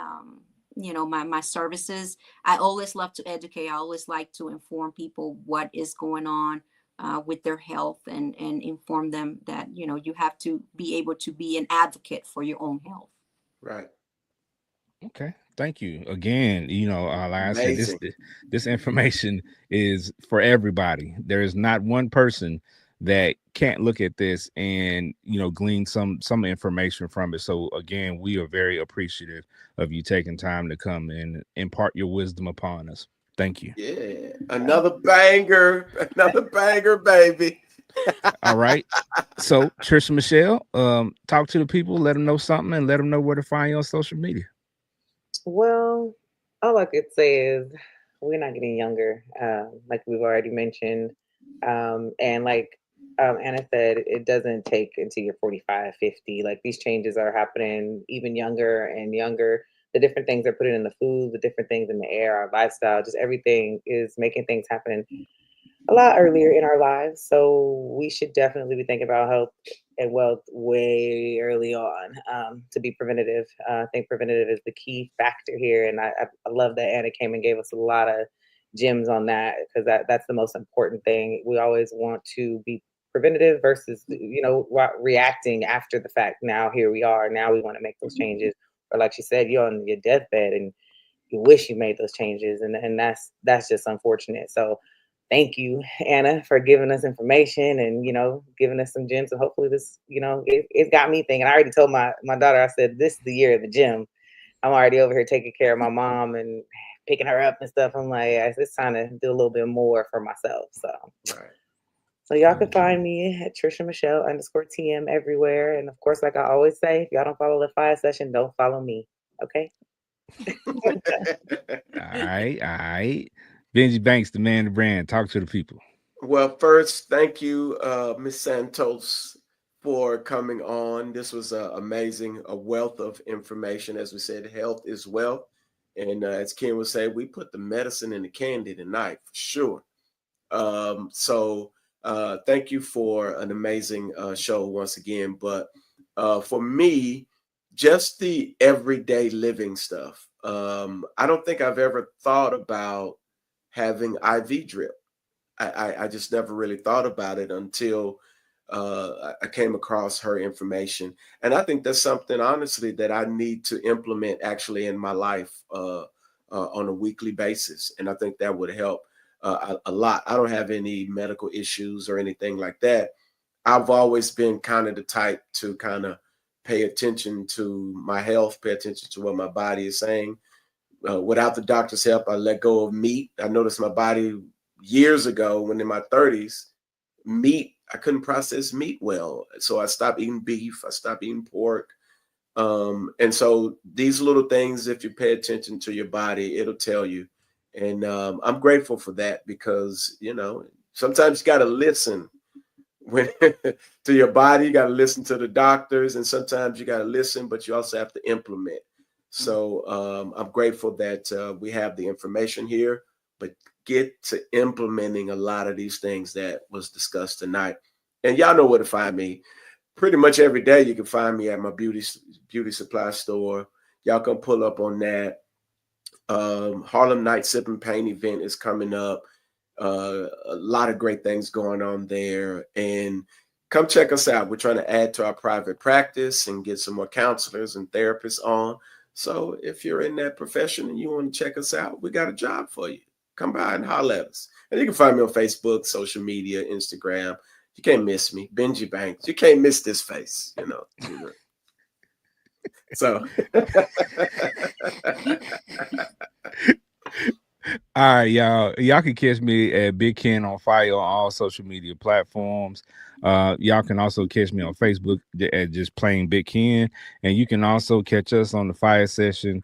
you know, my services. I always love to educate. I always like to inform people what is going on with their health, and inform them that, you know, you have to be able to be an advocate for your own health. Right. Okay. Thank you again. You know, like I said, Amazing. this information is for everybody. There is not one person that can't look at this and, you know, glean some information from it. So again, we are very appreciative of you taking time to come and impart your wisdom upon us. Thank you. Yeah. Another banger, baby. All right. So Trisha Michelle, talk to the people, let them know something, and let them know where to find you on social media. Well, all I could say is we're not getting younger, like we've already mentioned. And like Anna said, it doesn't take until you're 45, 50. Like these changes are happening even younger and younger. The different things they're putting in the food, the different things in the air, our lifestyle, just everything is making things happen a lot earlier in our lives. So we should definitely be thinking about health and wealth way early on, to be preventative. I think preventative is the key factor here. And I love that Anna came and gave us a lot of gems on that, because that's the most important thing. We always want to be preventative versus, you know, reacting after the fact. Now here we are. Now we want to make those changes. Or like she said, you're on your deathbed and you wish you made those changes. And that's just unfortunate. So thank you, Anna, for giving us information and, you know, giving us some gems. And hopefully this, you know, it got me thinking. I already told my daughter, I said, this is the year of the gym. I'm already over here taking care of my mom and picking her up and stuff. I'm like, yeah, it's time to do a little bit more for myself. So, Right. So y'all can find me at Trisha Michelle _TM everywhere. And of course, like I always say, if y'all don't follow the Fiyah Session, don't follow me. Okay. All right. All right. Benji Banks, the man, the brand. Talk to the people. Well, first, thank you, Miss Santos, for coming on. This was amazing, a wealth of information. As we said, health is wealth. And as Ken would say, we put the medicine in the candy tonight, for sure. So thank you for an amazing show once again. But for me, just the everyday living stuff. I don't think I've ever thought about having IV drip. I just never really thought about it until I came across her information. And I think that's something, honestly, that I need to implement actually in my life on a weekly basis. And I think that would help a lot. I don't have any medical issues or anything like that. I've always been kind of the type to kind of pay attention to my health, pay attention to what my body is saying. Without the doctor's help, I let go of meat. I noticed my body years ago, when in my 30s, meat, I couldn't process meat well. So I stopped eating beef. I stopped eating pork. And so these little things, if you pay attention to your body, it'll tell you. And I'm grateful for that because, you know, sometimes you got to listen when to your body. You got to listen to the doctors, and sometimes you got to listen, but you also have to implement. So I'm grateful that we have the information here, but get to implementing a lot of these things that was discussed tonight. And y'all know where to find me. Pretty much every day you can find me at my beauty supply store. Y'all can pull up on that. Harlem Night Sip and Paint event is coming up. A lot of great things going on there. And come check us out. We're trying to add to our private practice and get some more counselors and therapists on. So if you're in that profession and you want to check us out, we got a job for you. Come by and holler at us. And you can find me on Facebook, social media, Instagram. You can't miss me. Benji Banks. You can't miss this face, you know. So all right, y'all. Y'all can catch me at Big Ken on Fire on all social media platforms. Y'all can also catch me on Facebook at just plain Big Ken, and you can also catch us on the Fiyah Session.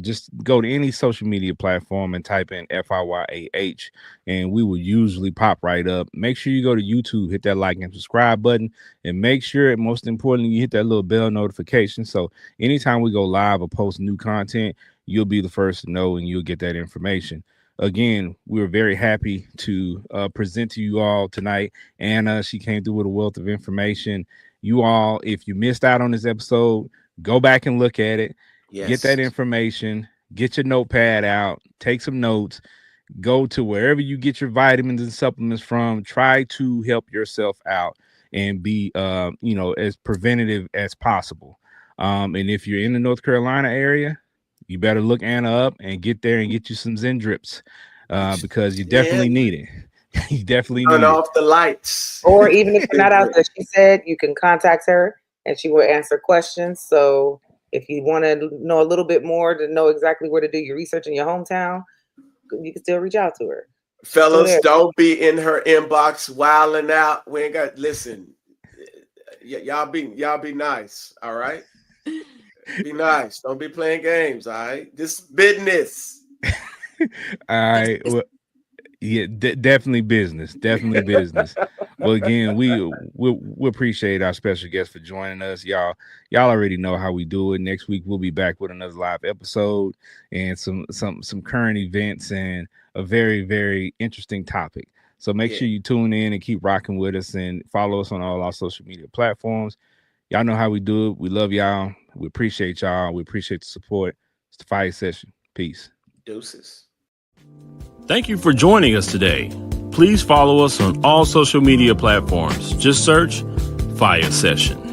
Just go to any social media platform and type in FIYAH, and we will usually pop right up. Make sure you go to YouTube, hit that like and subscribe button, and make sure, most importantly, you hit that little bell notification. So anytime we go live or post new content, you'll be the first to know and you'll get that information. Again, we're very happy to present to you all tonight. Anna, she came through with a wealth of information. You all, if you missed out on this episode, go back and look at it. Yes. Get that information, get your notepad out, take some notes, go to wherever you get your vitamins and supplements from. Try to help yourself out and be, as preventative as possible. And if you're in the North Carolina area, you better look Anna up and get there and get you some ZenDrips because you definitely need it. You definitely need it. Turn off the lights. Or even if you're not out there, she said you can contact her and she will answer questions. So if you want to know a little bit more to know exactly where to do your research in your hometown, you can still reach out to her. Fellas, don't be in her inbox wilding out. We ain't got, listen, y'all be nice, all right? Be nice. Don't be playing games, all right? This business. All right. Well, yeah, definitely business. Definitely business. Well, again, we appreciate our special guest for joining us. Y'all already know how we do it. Next week we'll be back with another live episode and some current events and a very, very interesting topic. So make sure you tune in and keep rocking with us and follow us on all our social media platforms. Y'all know how we do it. We love y'all. We appreciate y'all. We appreciate the support. It's the Fiyah Session. Peace. Deuces. Thank you for joining us today. Please follow us on all social media platforms. Just search Fiyah Session.